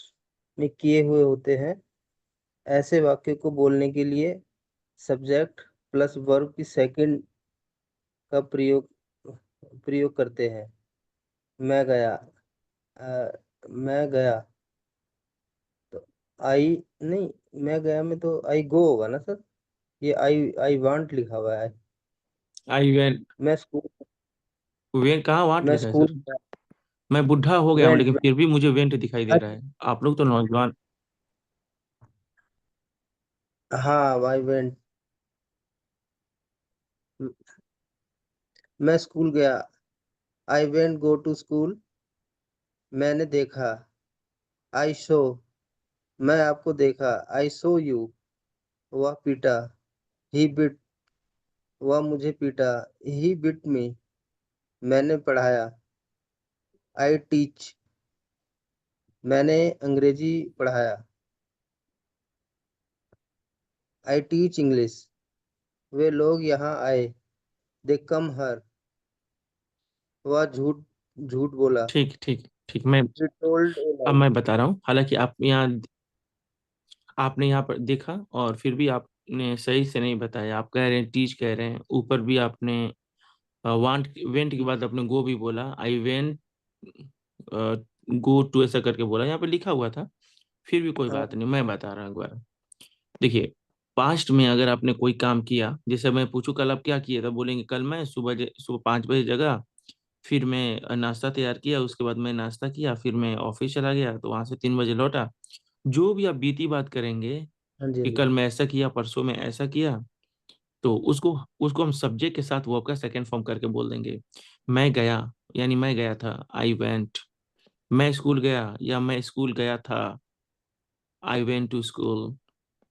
में किए हुए होते हैं, ऐसे वाक्य को बोलने के लिए सब्जेक्ट प्लस वर्ब की सेकंड का प्रयोग करते हैं। मैं गया। मैं गया तो आई नहीं, मैं गया में तो आई गो होगा ना सर। ये आई वांट लिखा हुआ है। I went. मैं स्कूल वेंट कहाँ वांट मैं लिखा है स्कूल सर? मैं बुढ़ा हो गया हूँ वेंट। लेकिन फिर भी मुझे वेंट दिखाई दे रहा है। आप लोग तो नौजवान। हाँ, आई वेंट। मैं स्कूल गया। I went go to school. मैंने देखा। I show. मैं आपको देखा। I saw you. वह पीटा। He beat. वह मुझे पीटा। He beat me. मैंने पढ़ाया। I teach. मैंने अंग्रेजी पढ़ाया। I teach English. वे लोग यहाँ आए। दे कम हर। वह झूठ झूठ बोला। ठीक ठीक ठीक, मैं He told a अब lie। मैं बता रहा हूँ। हालांकि आपने यहाँ पर देखा और फिर भी आपने सही से नहीं बताया। आप कह रहे हैं टीच, कह रहे हैं, ऊपर भी आपने वांट वेंट के बाद आपने गो भी बोला। आई वेंट गो टू ऐसा करके बोला, यहाँ पे लिखा हुआ था। फिर भी कोई हाँ बात नहीं, मैं बता रहा हूँ एक बार। देखिए, पास्ट में अगर आपने कोई काम किया, जैसे मैं पूछूं कल आप क्या किए, तो बोलेंगे कल मैं सुबह 5 बजे जगा, फिर मैं नाश्ता तैयार किया, उसके बाद मैं नाश्ता किया, फिर मैं ऑफिस चला गया, तो वहां से 3 बजे लौटा। जो भी आप बीती बात करेंगे हाँ जी, हाँ कि जी। कल मैं ऐसा किया, परसों में ऐसा किया, तो उसको उसको हम सब्जेक्ट के साथ वर्ब का सेकंड फॉर्म करके बोल देंगे। मैं गया, यानी मैं गया था, आई वेंट। मैं स्कूल गया या मैं स्कूल गया था, आई वेंट टू स्कूल।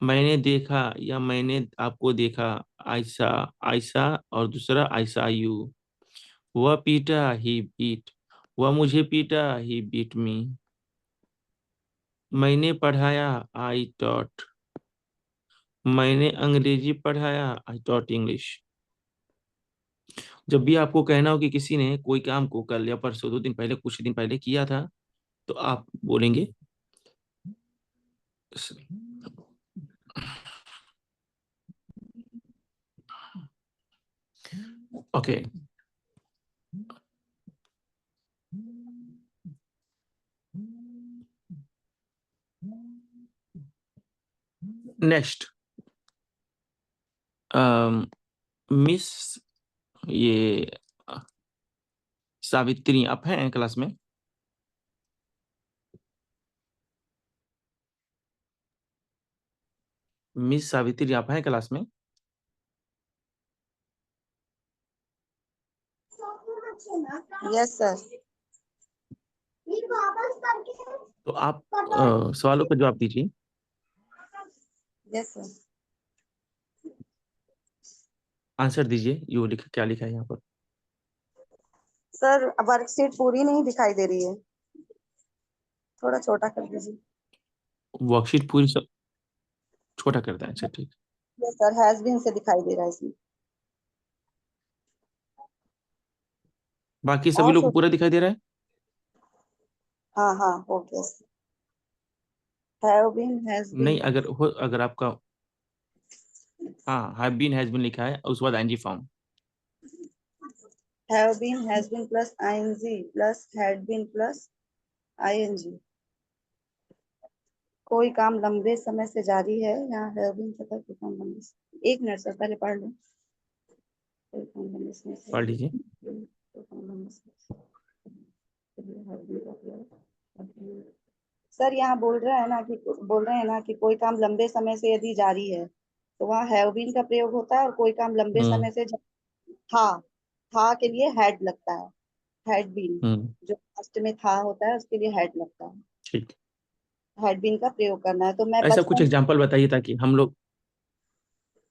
मैंने देखा या मैंने आपको देखा, आयशा। आयशा और दूसरा आयशा यू। वह पीटा, ही बीट। वह मुझे पीटा, ही बीट मी। मैंने पढ़ाया, आई टॉट। मैंने अंग्रेजी पढ़ाया, आई टॉट इंग्लिश। जब भी आपको कहना हो कि किसी ने कोई काम को कल या परसों, 2 दिन पहले, कुछ दिन पहले किया था, तो आप बोलेंगे। Okay, next. मिस, ये सावित्री आप हैं क्लास में? मिस सावित्री आप हैं क्लास में? Yes sir. तो आप सवालों का जवाब दीजिए। Yes sir. आंसर दीजिए, ये लिखा क्या लिखा है यहाँ पर? सर वर्कशीट पूरी नहीं दिखाई दे रही है, थोड़ा छोटा कर दीजिए। वर्कशीट पूरी सब छोटा करता है। अच्छा ठीक। यस सर, हैज बीन से दिखाई दे रहा है इसमें। बाकी सभी और लोग को सर, पूरा दिखाई दे रहा है। हाँ हाँ हो गया सर। हैव बीन, हैज नहीं, बीन। अगर आपका, हाँ, हैव बीन हैज बीन लिखा है उसके बाद ING form. Have been, has been plus ING plus had been plus ING. कोई काम लंबे समय से जारी है, यहाँ हैव बीन तथा कोई काम लंबे से। एक मिनट सर, पहले पढ़ लो। कोई काम लंबे समय से पढ़ जारी लीजिए। है, कोई काम लंबे समय से। चलिए, have been का प्रयोग। सर यहाँ बोल रहे हैं ना कि कोई काम लंबे समय से यदि जारी है, तो वहाँ हैव बीन का प्रयोग होता है। और कोई काम लंबे हम्म। समय से था के लिए हैड लगता है। हैड बीन, हम्म। जो लास्ट में था होता है उसके लिए हैड लगता है। ठीक। हैड बीन का प्रयोग करना है। तो मैं ऐसा कुछ बचपन से, एग्जाम्पल बताइए ताकि हम लोग,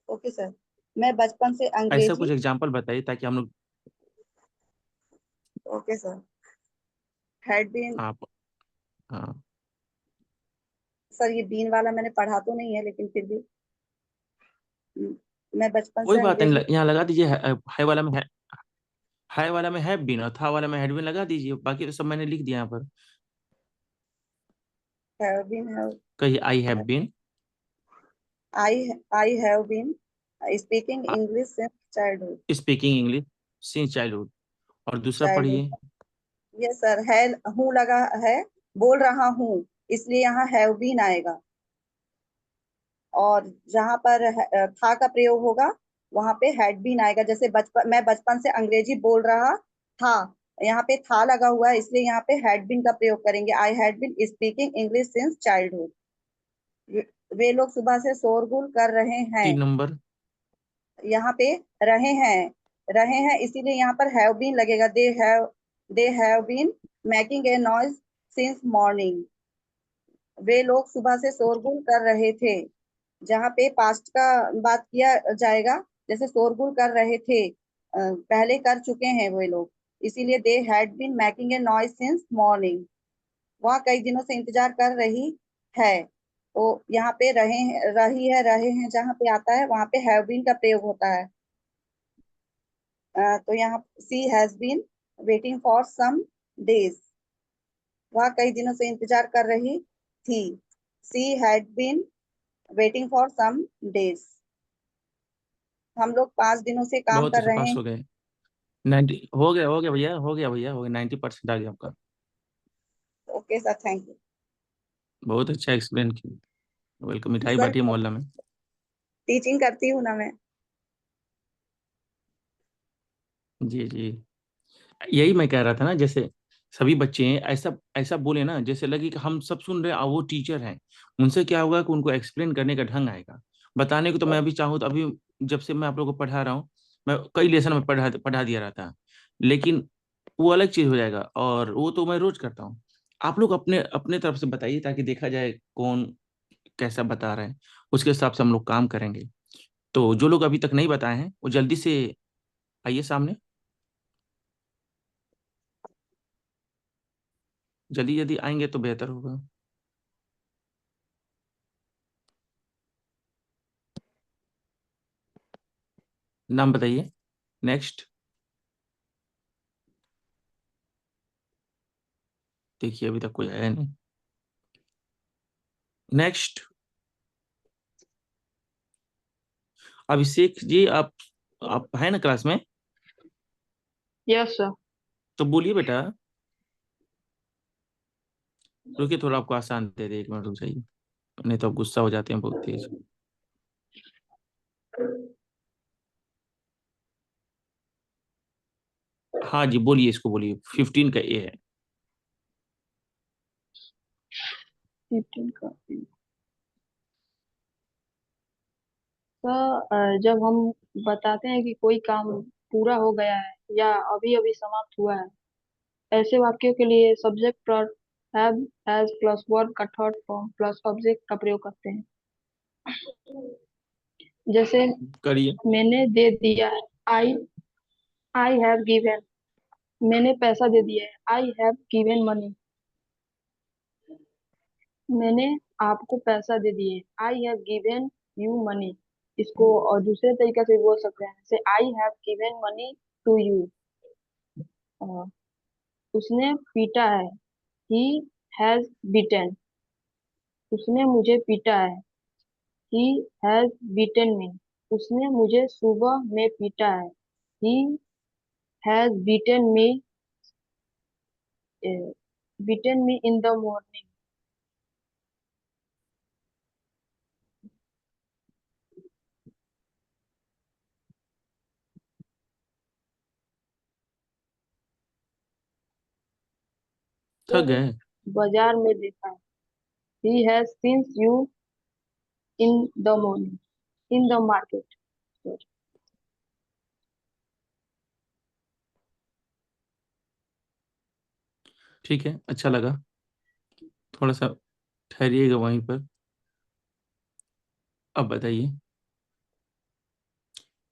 ओके सर, मैं बचपन से ऐसा कुछ अंग्रेजी, एग्जाम्पल बताइए ताकि हम लोग, ओके सर, हैड बीन। आप, हाँ, सर ये बीन वाला मैंने पढ़ा तो नहीं है, लेकिन फिर भी मैं बचपन कोई से बात नहीं, अंग्रेजी। यहाँ लगा दीजिए। है वाला में है वाला में हैव बीन और था वाला में हैड बीन लगा दीजिए। बाकी तो सब मैंने लिख दिया यहाँ पर। हैव बीन, कहिए I have been I have been speaking English since childhood. Speaking English since childhood. और दूसरा चाइल्डहुड, पढ़िए। यस सर, है, हूँ लगा है, बोल रहा हूँ, इसलिए यहाँ हैव बीन आएगा। और जहां पर था का प्रयोग होगा, वहां पे हैड बीन आएगा। जैसे मैं बचपन से अंग्रेजी बोल रहा था, यहाँ पे था लगा हुआ है, इसलिए यहाँ पे हैड बीन का प्रयोग करेंगे। I had been speaking English since childhood. वे लोग सुबह से शोरगुल कर रहे हैं। 3 नंबर। यहाँ पे रहे हैं, रहे हैं, इसीलिए यहाँ पर हैव बीन लगेगा। They have been making a noise since morning. वे लोग सुबह से शोरगुल कर रहे थे। जहाँ पे पास्ट का बात किया जाएगा, जैसे शोरगुल कर रहे थे, पहले कर चुके हैं वे लोग, इसीलिए they had been making a noise since morning. वह कई दिनों से इंतजार कर रही है। तो यहाँ पे रहे हैं जहाँ पे आता है, वहां पे हैव बीन का प्रयोग होता है। तो यहाँ she has been waiting for some days. वह कई दिनों से इंतजार कर रही थी। She had been waiting for some days. हम लोग 5 दिनों से काम बहुत कर अच्छे, रहे पास हैं। हो गए। 90 हो गया भैया, हो गया। 90% आ गया आपका। Okay sir, thank you. बहुत अच्छा एक्सप्लेन किया। वेलकम। मिठाई सर बांटिए मोहल्ला में। टीचिंग करती हूँ ना मैं। जी जी। यही मैं कह रहा था ना, जैसे सभी बच्चे हैं, ऐसा ऐसा बोले ना जैसे लगे कि हम सब सुन रहे हैं और वो टीचर हैं। उनसे क्या होगा कि उनको एक्सप्लेन करने का ढंग आएगा। बताने को तो मैं अभी चाहूँ तो अभी, जब से मैं आप लोगों को पढ़ा रहा हूँ, मैं कई लेसन में पढ़ा पढ़ा दिया रहता है। लेकिन वो अलग चीज हो जाएगा, और वो तो मैं रोज करता हूँ। आप लोग अपने अपने तरफ से बताइए ताकि देखा जाए कौन कैसा बता रहे हैं। उसके हिसाब से हम लोग काम करेंगे। तो जो लोग अभी तक नहीं बताए हैं वो जल्दी से आइए सामने। जल्दी जल्दी आएंगे तो बेहतर होगा। नाम बताइए। नेक्स्ट। देखिए अभी तक कोई आया नहीं। नेक्स्ट। अभिषेक जी, आप है ना क्लास में? Yes sir. तो बोलिए बेटा। रुकिए, थोड़ा आपको आसान दे दे, 1 मिनट रुक जाइए। नहीं तो आप गुस्सा हो जाते हैं बहुत तेज। हाँ जी, बोलिए, इसको बोलिए। 15 का ए है। 15 का। सर जब हम बताते हैं कि कोई काम पूरा हो गया है या अभी अभी समाप्त हुआ है, ऐसे वाक्यों के लिए सब्जेक्ट पर हैव, हैज प्लस वर्ब का थर्ड फॉर्म प्लस ऑब्जेक्ट का प्रयोग करते हैं। जैसे करिए। मैंने दे दिया है, आई आई हैव गिवन। मैंने पैसा दे दिया है, आई हैव गिवन मनी। मैंने आपको पैसा दे दिए, I have given you money. इसको और दूसरे तरीके से बोल सकते हैं, जैसे I have given money to you. उसने पीटा है, ही हैज बीटन। उसने मुझे पीटा है, ही हैज बीटन मी। उसने मुझे सुबह में पीटा है, he has beaten me in the morning. थक गए? बाजार में देखा है, he has scenes you in the morning, in the market. ठीक है, अच्छा लगा। थोड़ा सा ठहरिएगा वहीं पर। अब बताइए,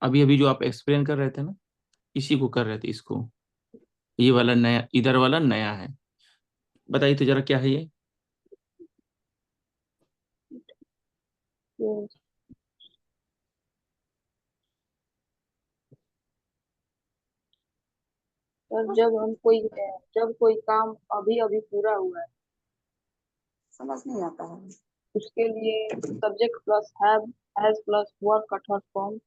अभी अभी जो आप एक्सप्लेन कर रहे थे ना, इसी को कर रहे थे, इसको। ये वाला नया, इधर वाला नया है। बताइए तो जरा, क्या है ये? और जब कोई काम अभी अभी पूरा हुआ है, समझ नहीं आता है। उसके लिए subject plus have, has plus verb का थर्ड फॉर्म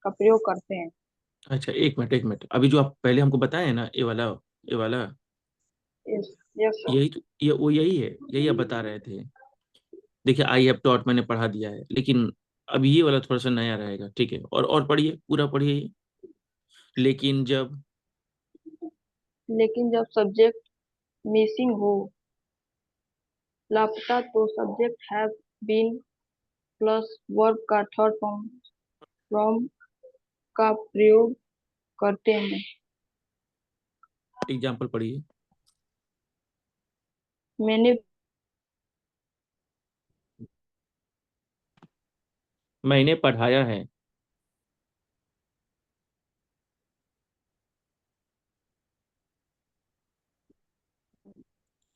का प्रयोग करते हैं। अच्छा, एक मिनट एक मिनट, अभी जो आप पहले हमको बताए ना, ये वाला यस, यस सर। यही तो, ये वो यही है, यही आप बता रहे थे। देखिए, आई हैव टॉट मैंने पढ़ा दिया है, लेकिन अभी ये वाला थोड़ा सा नया रहेगा, ठीक है? और पढ़िए, पूरा पढ़िए ये। लेकिन जब लेकिन जब सब्जेक्ट मिसिंग हो, लापता, तो subject have been plus verb का थर्ड फॉर्म फ्रॉम का प्रयोग करते हैं। एग्जाम्पल पढ़िए। मैंने मैंने पढ़ाया है।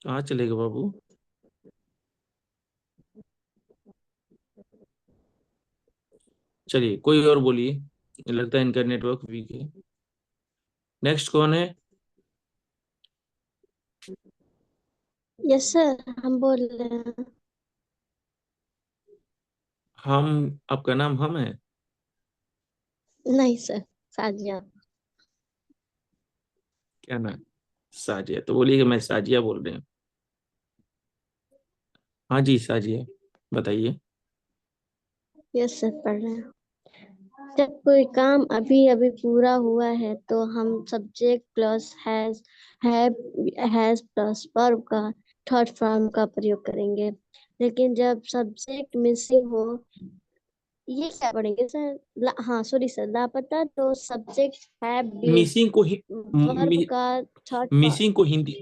कहाँ चलेगा बाबू? चलिए, कोई और बोलिए, लगता है इनका नेटवर्क वीक है। नेक्स्ट कौन है? यस सर, हम बोल रहे हैं। हम? आपका नाम हम है? नहीं सर, साजिया। क्या नाम? साजिया? तो बोलिए कि मैं साजिया बोल रहे हैं। हाँ जी, साजिया, बताइए। यस सर, पढ़ रहे हैं। जब कोई काम अभी अभी पूरा हुआ है तो हम subject plus has plus verb का थर्ड फॉर्म का प्रयोग करेंगे। लेकिन जब सब्जेक्ट मिसिंग हो, ये क्या पढ़ेंगे सर? हाँ सॉरी सर, लापता, तो सब्जेक्ट हैव बीन मिसिंग को ही वर्ब का थर्ड फॉर्म। मिसिंग को हिंदी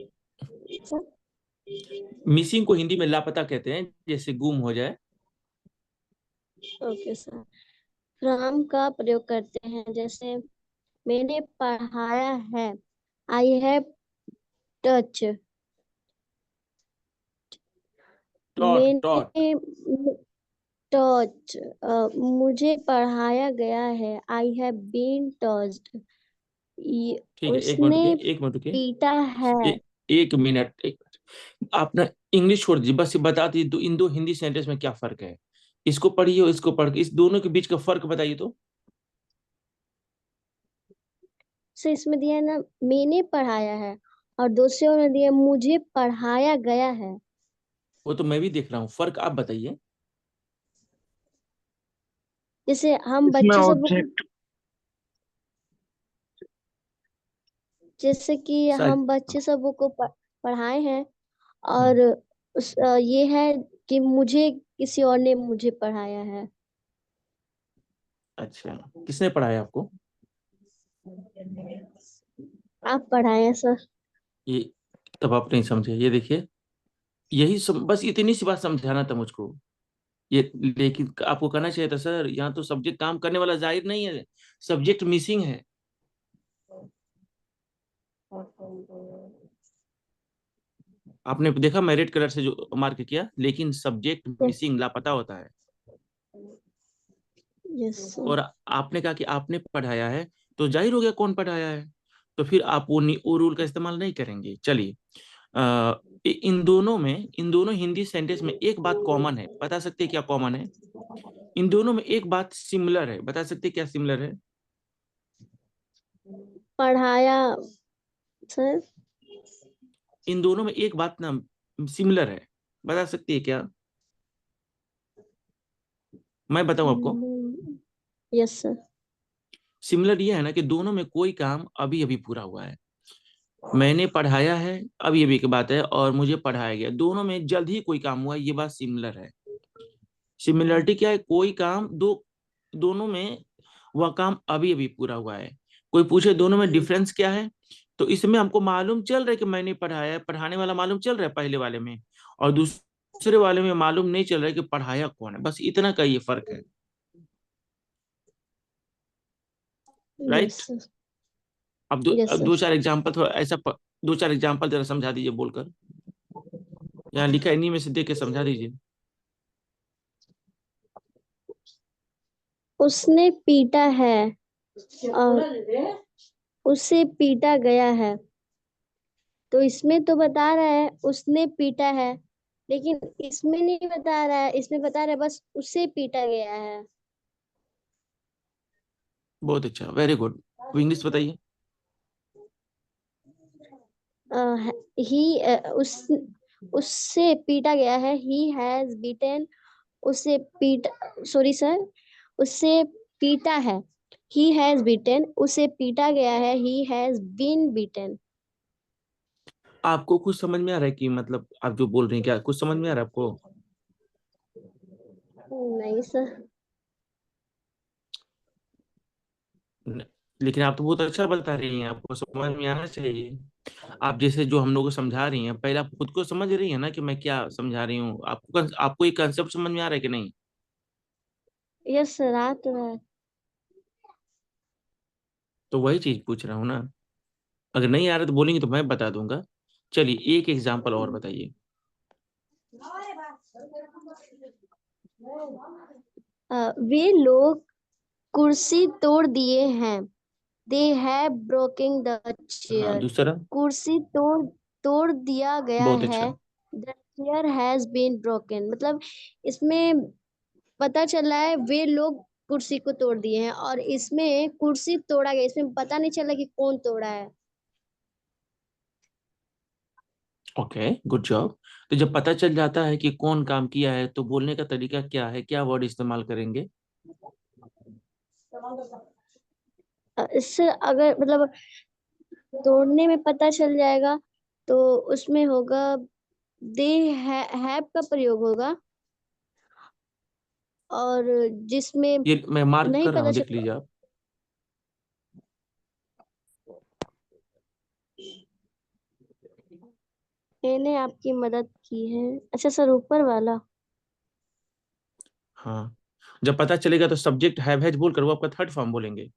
मिसिंग को हिंदी में लापता कहते हैं, जैसे गुम हो जाए। Okay sir. फ्रॉम का प्रयोग करते हैं, जैसे मैंने पढ़ाया है, I have touch. Taught taught. मैंने टच, मुझे पढ़ाया गया है, आई हैव बीन टच्ड। ठीक है, एक मिनट उसने रुकिए, एक मिनट रुकिए। पीटा है। एक मिनट, एक मिनट। आप ना इंग्लिश छोड़ दीजिए, बस ये बता दीजिए, इन दो हिंदी सेंटेंस में क्या फर्क है? इसको पढ़िए और इसको पढ़ के, इस दोनों के बीच का फर्क बताइए तो। से इसमें दिया है ना, मैंने पढ़ाया है, और दूसरे में दिया मुझे पढ़ाया गया है। वो तो मैं भी देख रहा हूँ, फर्क आप बताइए। जैसे हम इसमें बच्चे सब को, ऑब्जेक्ट जैसे कि शायद। हम बच्चे सब को पढ़ाए हैं, हाँ, और ये है कि मुझे किसी और ने मुझे पढ़ाया है। अच्छा, किसने पढ़ाया आपको? आप पढ़ाए हैं सर। ये तब आप नहीं समझे, ये देखिए, बस इतनी सी बात समझाना था मुझको। ये लेकिन आपको कहना चाहिए था, सर यहाँ तो सब्जेक्ट काम करने वाला जाहिर नहीं है, सब्जेक्ट मिसिंग है। आपने देखा मैं रेड कलर से जो मार्क किया, लेकिन सब्जेक्ट मिसिंग लापता होता है। Yes sir. और आपने कहा कि आपने पढ़ाया है, तो जाहिर हो गया कौन पढ़ाया है, तो फिर आप वो रूल का इस्तेमाल नहीं करेंगे। चलिए, इन दोनों हिंदी सेंटेंस में एक बात कॉमन है, बता सकते हैं क्या कॉमन है? इन दोनों में एक बात सिमिलर है, बता सकते हैं क्या सिमिलर है? पढ़ाया सर। इन दोनों में एक बात ना सिमिलर है, बता सकती है क्या? मैं बताऊं आपको। Yes sir. सिमिलर ये है ना कि दोनों में कोई काम अभी अभी पूरा हुआ है। मैंने पढ़ाया है, अभी अभी की बात है, और मुझे पढ़ाया गया, दोनों में जल्द ही कोई काम हुआ है, ये बात सिमिलर है। सिमिलरिटी क्या है? कोई काम दोनों में वह काम अभी अभी पूरा हुआ है। कोई पूछे दोनों में डिफरेंस क्या है, तो इसमें हमको मालूम चल रहा है कि मैंने पढ़ाया है, पढ़ाने वाला मालूम चल रहा है पहले वाले में, और दूसरे वाले में मालूम नहीं चल रहा है कि पढ़ाया कौन है। बस इतना का ये फर्क है। राइट? Yes sir. अब यस दो सर। चार एग्जाम्पल थोड़ा ऐसा दो चार एग्जाम्पल जरा समझा दीजिए बोलकर। यहाँ लिखा है, इन्हीं में से देख के समझा दीजिए। उसने पीटा है और उसे पीटा गया है। तो इसमें तो बता रहा है उसने पीटा है, लेकिन इसमें नहीं बता रहा है, इसमें बता रहा है बस उसे पीटा गया है। बहुत अच्छा, वेरी गुड। इंग्लिश बताइए। ही उससे पीटा गया है। He has beaten. उसे पीट सॉरी सर, उसे पीटा है। He has beaten. उसे पीटा गया है। He has been beaten. आपको कुछ समझ में आ रहा है कि मतलब आप जो बोल रहे हैं, क्या कुछ समझ में आ रहा है आपको? नहीं सर। न- लेकिन आप तो बहुत अच्छा बता रही हैं, आपको समझ में आना चाहिए। आप जैसे जो हम लोग को समझा रही हैं, पहले आप खुद को समझ रही हैं ना कि मैं क्या समझा रही हूँ। आपको ये कंसेप्ट समझ में आ रहा है कि नहीं? यस सर, आ तो रहा है। तो वही चीज पूछ रहा हूँ ना। अगर नहीं आ रहा तो बोलेंगे तो मैं बता दूंगा। चलिए एक एग्जाम्पल और बताइए। वे लोग कुर्सी तोड़ दिए हैं। दे हैव ब्रोकन द हाँ, चेयर। दूसरा। कुर्सी तोड़ तोड़ दिया गया बहुत है। अच्छा। The chair has been broken. मतलब इसमें पता चला है वे लोग कुर्सी को तोड़ दिए हैं, और इसमें कुर्सी तोड़ा गया, इसमें पता नहीं चला कि कौन तोड़ा है। Okay, good job. तो जब पता चल जाता है कि कौन काम किया है, तो बोलने का तरीका क्या है, क्या वर्ड इस्तेमाल करेंगे? इससे अगर मतलब तोड़ने में पता चल जाएगा तो उसमें होगा दे हैव का प्रयोग होगा। और जिसमें ये मैं मार्क नहीं कर रहा पता हूँ, देख चल, लीजिए आप। मैंने आपकी मदद की है। अच्छा सर, ऊपर वाला। हाँ, जब पता चलेगा तो सब्जेक्ट हैव हैज बोलकर वो आपका थर्ड फॉर्म बोलेंगे।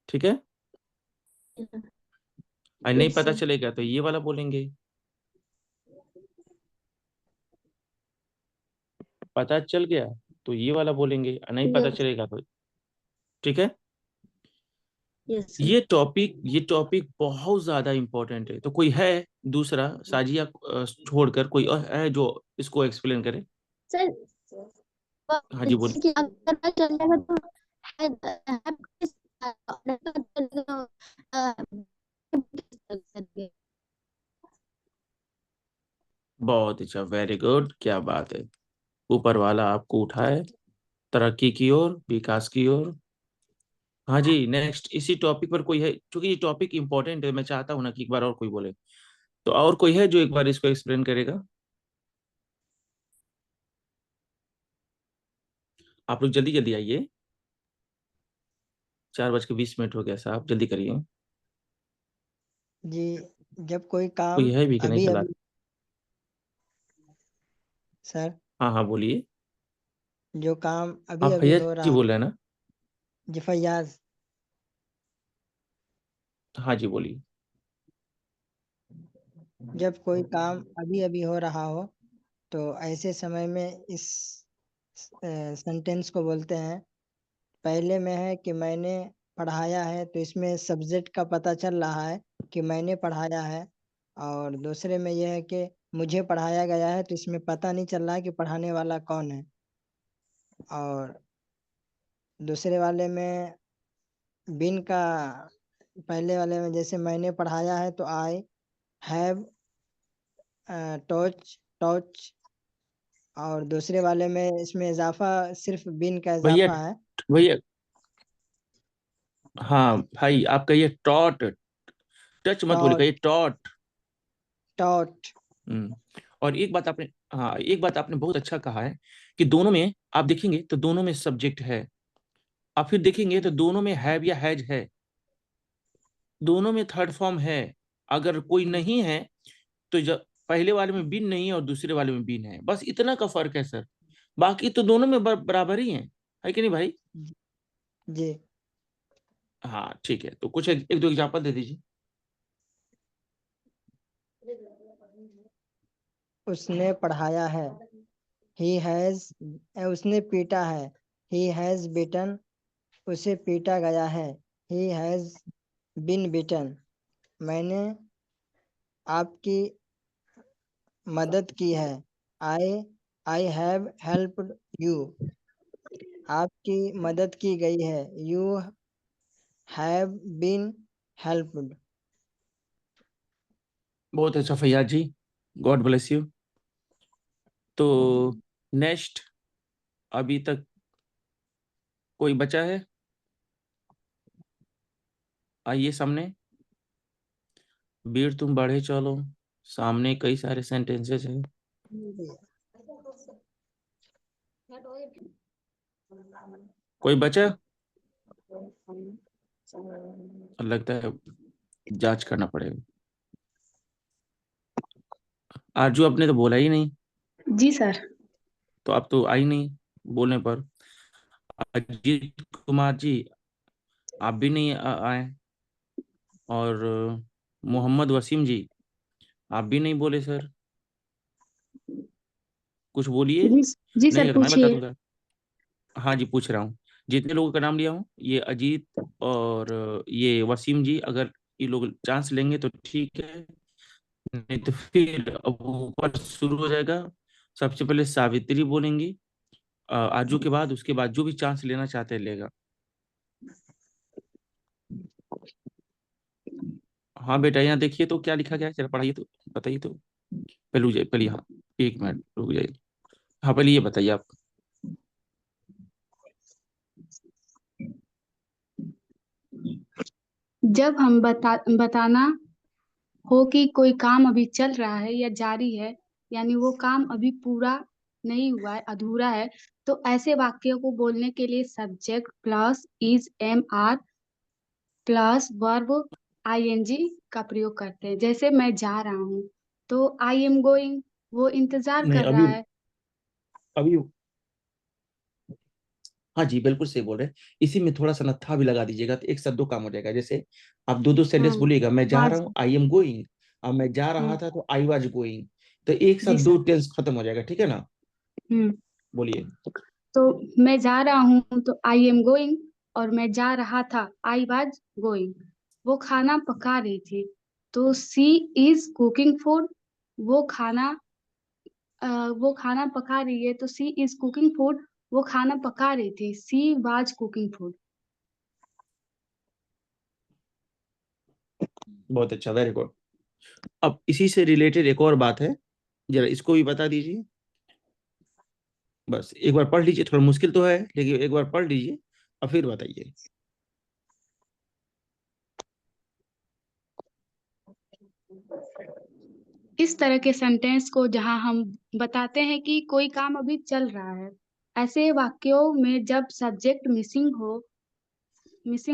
ठीक है? और नहीं यस पता सर। चलेगा तो ये वाला बोलेंगे। पता चल गया तो ये वाला बोलेंगे, और नहीं पता यस। चलेगा तो। ठीक है? Yes sir. ये टॉपिक बहुत ज्यादा इंपॉर्टेंट है। तो कोई है दूसरा, साजिया छोड़कर कोई और है जो इसको एक्सप्लेन करे? सर हाँ जी, जैसे बोलिए। कि अगर पता चल जाएगा तो बहुत अच्छा, वेरी गुड, क्या बात है। ऊपर वाला आपको उठाए तरक्की की ओर, विकास की ओर। हाँ जी, नेक्स्ट इसी टॉपिक पर कोई है? क्योंकि ये टॉपिक इंपॉर्टेंट है, मैं चाहता हूँ ना कि एक बार और कोई बोले। तो और कोई है जो एक बार इसको एक्सप्लेन करेगा? आप लोग जल्दी जल्दी आइए। 4:20 हो गया साहब, जल्दी करिए। जी, जब कोई काम कोई है भी कि नहीं अभी फिलहाल? अभी सर, हाँ हाँ, बोलिए। जो काम अभी आप अभी भैया हो जी रहा बोल रहे हैं ना? जी फैयाज, हाँ जी, बोलिए। जब कोई काम अभी अभी हो रहा हो तो ऐसे समय में इस सेंटेंस को बोलते हैं। पहले में है कि मैंने पढ़ाया है, तो इसमें सब्जेक्ट का पता चल रहा है कि मैंने पढ़ाया है। और दूसरे में यह है कि मुझे पढ़ाया गया है, तो इसमें पता नहीं चल रहा है कि पढ़ाने वाला कौन है। और दूसरे वाले में बिन का, पहले वाले में जैसे मैंने पढ़ाया है तो आई हैव टॉच, और दूसरे वाले में इसमें इजाफा सिर्फ बिन का भैया इजाफा है। भैया हाँ भाई, आप कहिए टॉट, टच मत बोले, टॉट कहिए टॉट। टॉट हम्म। और एक बात आपने, हाँ एक बात आपने बहुत अच्छा कहा है कि दोनों में आप देखेंगे तो दोनों में सब्जेक्ट है, आप फिर देखेंगे तो दोनों में हैव या हैज है, दोनों में थर्ड फॉर्म है। अगर कोई नहीं है तो जब पहले वाले में बिन नहीं है और दूसरे वाले में बिन है, बस इतना का फर्क है सर, बाकी तो दोनों में बराबर ही है कि नहीं भाई? जी। हाँ ठीक है, तो कुछ एक दो एग्जांपल दे दीजिए। उसने पढ़ाया है, ही हैज। उसने पीटा है, ही हैज बीटन। उसे पीटा गया है, ही हैज बीन बीटन। मैंने आपकी मदद की है, आई आई हैव हेल्प्ड यू। आपकी मदद की गई है, यू हैव बीन हेल्प्ड। बहुत अच्छा Faiyaz ji, God bless you. तो नेक्स्ट, अभी तक कोई बचा है? आइए सामने, वीर तुम बढ़े चलो, सामने कई सारे सेंटेंसेस हैं। कोई बचा? लगता है जांच करना पड़ेगा। आरजू आपने तो बोला ही नहीं, जी सर। तो आप तो आई नहीं बोलने पर। अजीत कुमार जी, आप भी नहीं आए। और मोहम्मद वसीम जी, आप भी नहीं बोले सर, कुछ बोलिए। जी जी नहीं सर, अगर मैं बता पूछिए। दूंगा। हाँ जी, पूछ रहा हूँ। जितने लोगों का नाम लिया हूँ, ये अजीत और ये वसीम जी, अगर ये लोग चांस लेंगे तो ठीक है, नहीं तो फिर अब ऊपर शुरू हो जाएगा। सबसे पहले सावित्री बोलेंगी, आजू के बाद, उसके बाद जो भी चांस लेना चाहते हैं लेगा। हाँ बेटा, यहाँ देखिए तो क्या लिखा गया है, जरा पढ़ाइए तो, बताइए तो। पहले रुक जाइए, पहले हाँ, एक मिनट रुक जाइए। हाँ पहले ये बताइए आप। जब हम बताना हो कि कोई काम अभी चल रहा है या जारी है, यानी वो काम अभी पूरा नहीं हुआ है, अधूरा है, तो ऐसे वाक्यों को बोलने के लिए subject plus is am are plus verb ING का प्रयोग करते हैं। जैसे मैं जा रहा हूँ, तो आई एम गोइंग, वो इंतजार नहीं कर रहा अभी, है। अभी हाँ जी बिल्कुल सही बोल रहे हैं। इसी में थोड़ा सा नत्था भी लगा दीजिएगा तो एक साथ दो काम हो जाएगा। जैसे आप दो दो हाँ सेंटेंस बोलिएगा, मैं जा हाँ रहा जी। हूँ आई एम गोइंग, और मैं जा रहा हम्म। था तो आई वाज गोइंग, तो एक साथ जी दो सर। टेंस खत्म हो जाएगा, ठीक है ना? हम्म। बोलिए। तो मैं जा रहा हूँ तो आई एम गोइंग, और मैं जा रहा था आई वाज गोइंग। वो खाना पका रही थी, तो सी इज कुकिंग फूड। वो खाना वो खाना पका रही है, तो सी इज कुकिंग फूड। वो खाना पका रही थी, सी वाज कुकिंग फूड। बहुत अच्छा, वेरी गुड। अब इसी से रिलेटेड एक और बात है, जरा इसको भी बता दीजिए। बस एक बार पढ़ लीजिए, थोड़ा मुश्किल तो है लेकिन एक बार पढ़ लीजिए और फिर बताइए। इस तरह के सेंटेंस को जहां हम बताते हैं कि कोई काम अभी चल रहा है, ऐसे वाक्यों में जब सब्जेक्ट मिसिंग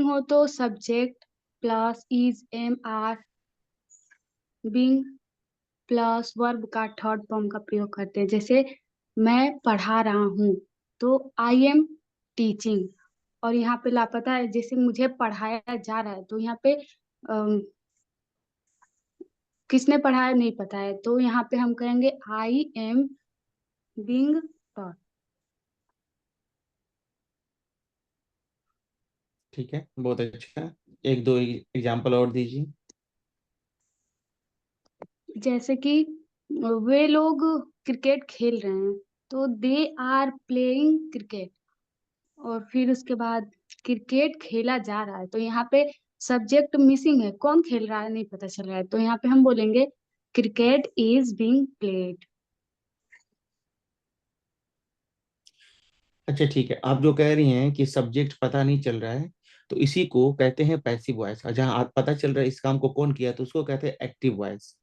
हो तो subject plus is am are being plus verb का थर्ड फॉर्म का प्रयोग करते हैं। जैसे मैं पढ़ा रहा हूँ, तो आई एम टीचिंग। और यहाँ पे लापता है, जैसे मुझे पढ़ाया जा रहा है, तो यहाँ पे किसने पढ़ाया नहीं पता है, तो यहाँ पे हम कहेंगे आई एम बीइंग टॉट। ठीक है, बहुत अच्छा। एक दो एग्जाम्पल और दीजिए। जैसे कि वे लोग क्रिकेट खेल रहे हैं, तो दे आर प्लेइंग क्रिकेट। और फिर उसके बाद क्रिकेट खेला जा रहा है, तो यहाँ पे सब्जेक्ट मिसिंग है, कौन खेल रहा है नहीं पता चल रहा है, तो यहाँ पे हम बोलेंगे क्रिकेट इज बीइंग प्लेड। अच्छा ठीक है, आप जो कह रही हैं कि सब्जेक्ट पता नहीं चल रहा है, तो इसी को कहते हैं पैसिव वॉइस। जहाँ आप पता चल रहा है इस काम को कौन किया, तो उसको कहते हैं एक्टिव वॉइस।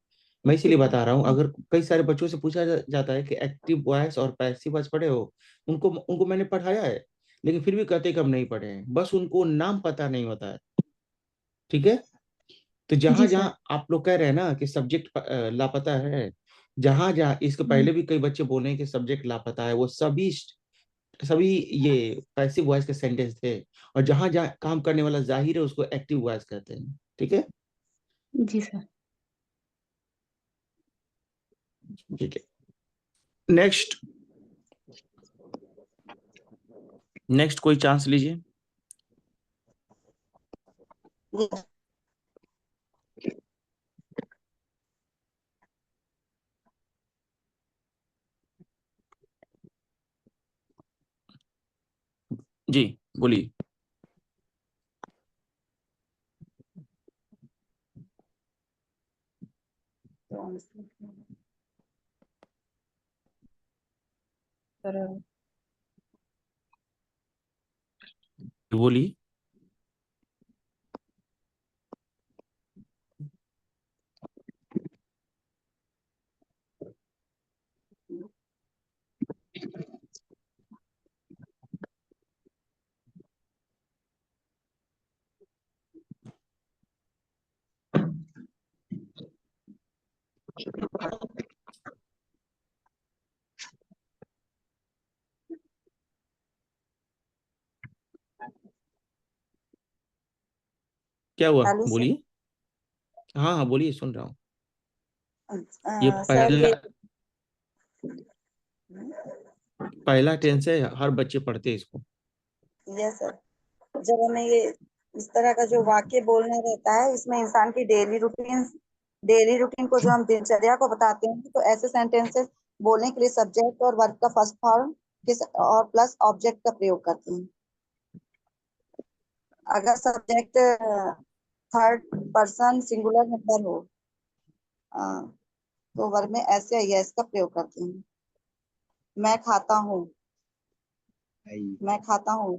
मैं इसीलिए बता रहा हूँ, अगर कई सारे बच्चों से पूछा जाता है कि एक्टिव वॉइस और पैसिव वॉइस पढ़े हो, उनको उनको मैंने पढ़ाया है, लेकिन फिर भी कहते कि हम नहीं पढ़े हैं, बस उनको नाम पता नहीं होता है। ठीक है, तो जहां जी जहां सर। आप लोग कह रहे हैं ना कि सब्जेक्ट लापता है, जहां जहां इसके पहले भी कई बच्चे बोले हैं कि सब्जेक्ट लापता है, वो सभी सभी ये पैसिव वॉइस के सेंटेंस थे। और जहां जहां काम करने वाला जाहिर है उसको एक्टिव वॉइस कहते हैं। ठीक है। जी सर। ठीक है, नेक्स्ट। नेक्स्ट कोई चांस लीजिए। जी बोलिए। सर बोलिए। क्या हुआ, हेलो सर। बोलिए। हाँ हाँ बोलिए, सुन रहा हूँ। ये सर पहला ये पहला टेंस है, हर बच्चे पढ़ते हैं इसको। यस सर, जब हमें ये इस तरह का जो वाक्य बोलना रहता है, इसमें इंसान की डेली रूटीन को जो हम दिनचर्या को बताते हैं, तो ऐसे सेंटेंसेस बोलने के लिए सब्जेक्ट और वर्ब का फर्स्ट फॉर्म किस और प्लस ऑब्जेक्ट का प्रयोग करते हैं। अगर subject third person singular number हो, अ, तो वर्ब में ऐसे या यस का प्रयोग करते हैं। मैं खाता हूँ, मैं खाता हूँ।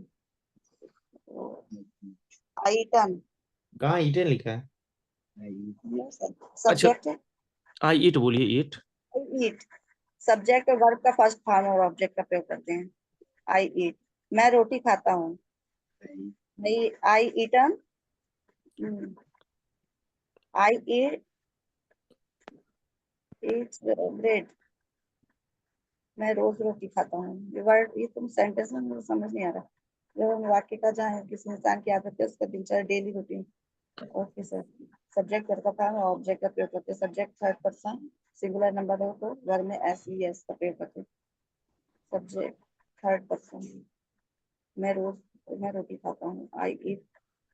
आई ईटन, कहाँ ईटे लिखा है? अच्छा, सब्जेक्ट आई ईट बोलिए, ईट। ईट, सब्जेक्ट और वर्ब का फर्स्ट फॉर्म और ऑब्जेक्ट का प्रयोग करते हैं। आई ईट, मैं रोटी खाता हूँ। आई ईटन, आई ईट ब्रेड, मैं रोज रोटी खाता हूँ। ये वर्ड, ये तुम सेंटेंस में मुझे समझ नहीं आ रहा। जब हम वाक्य का जहाँ किसी इंसान की आदत है, उसका दिनचर्या daily routine. Okay sir, subject verb का फॉर्म और ऑब्जेक्ट का प्रयोग करते हैं। Subject third person singular number हो तो वर्ब में एस ई एस का प्रयोग करते हैं। सब्जेक्ट थर्ड पर्सन, मैं रोटी खाता हूँ। आई ईट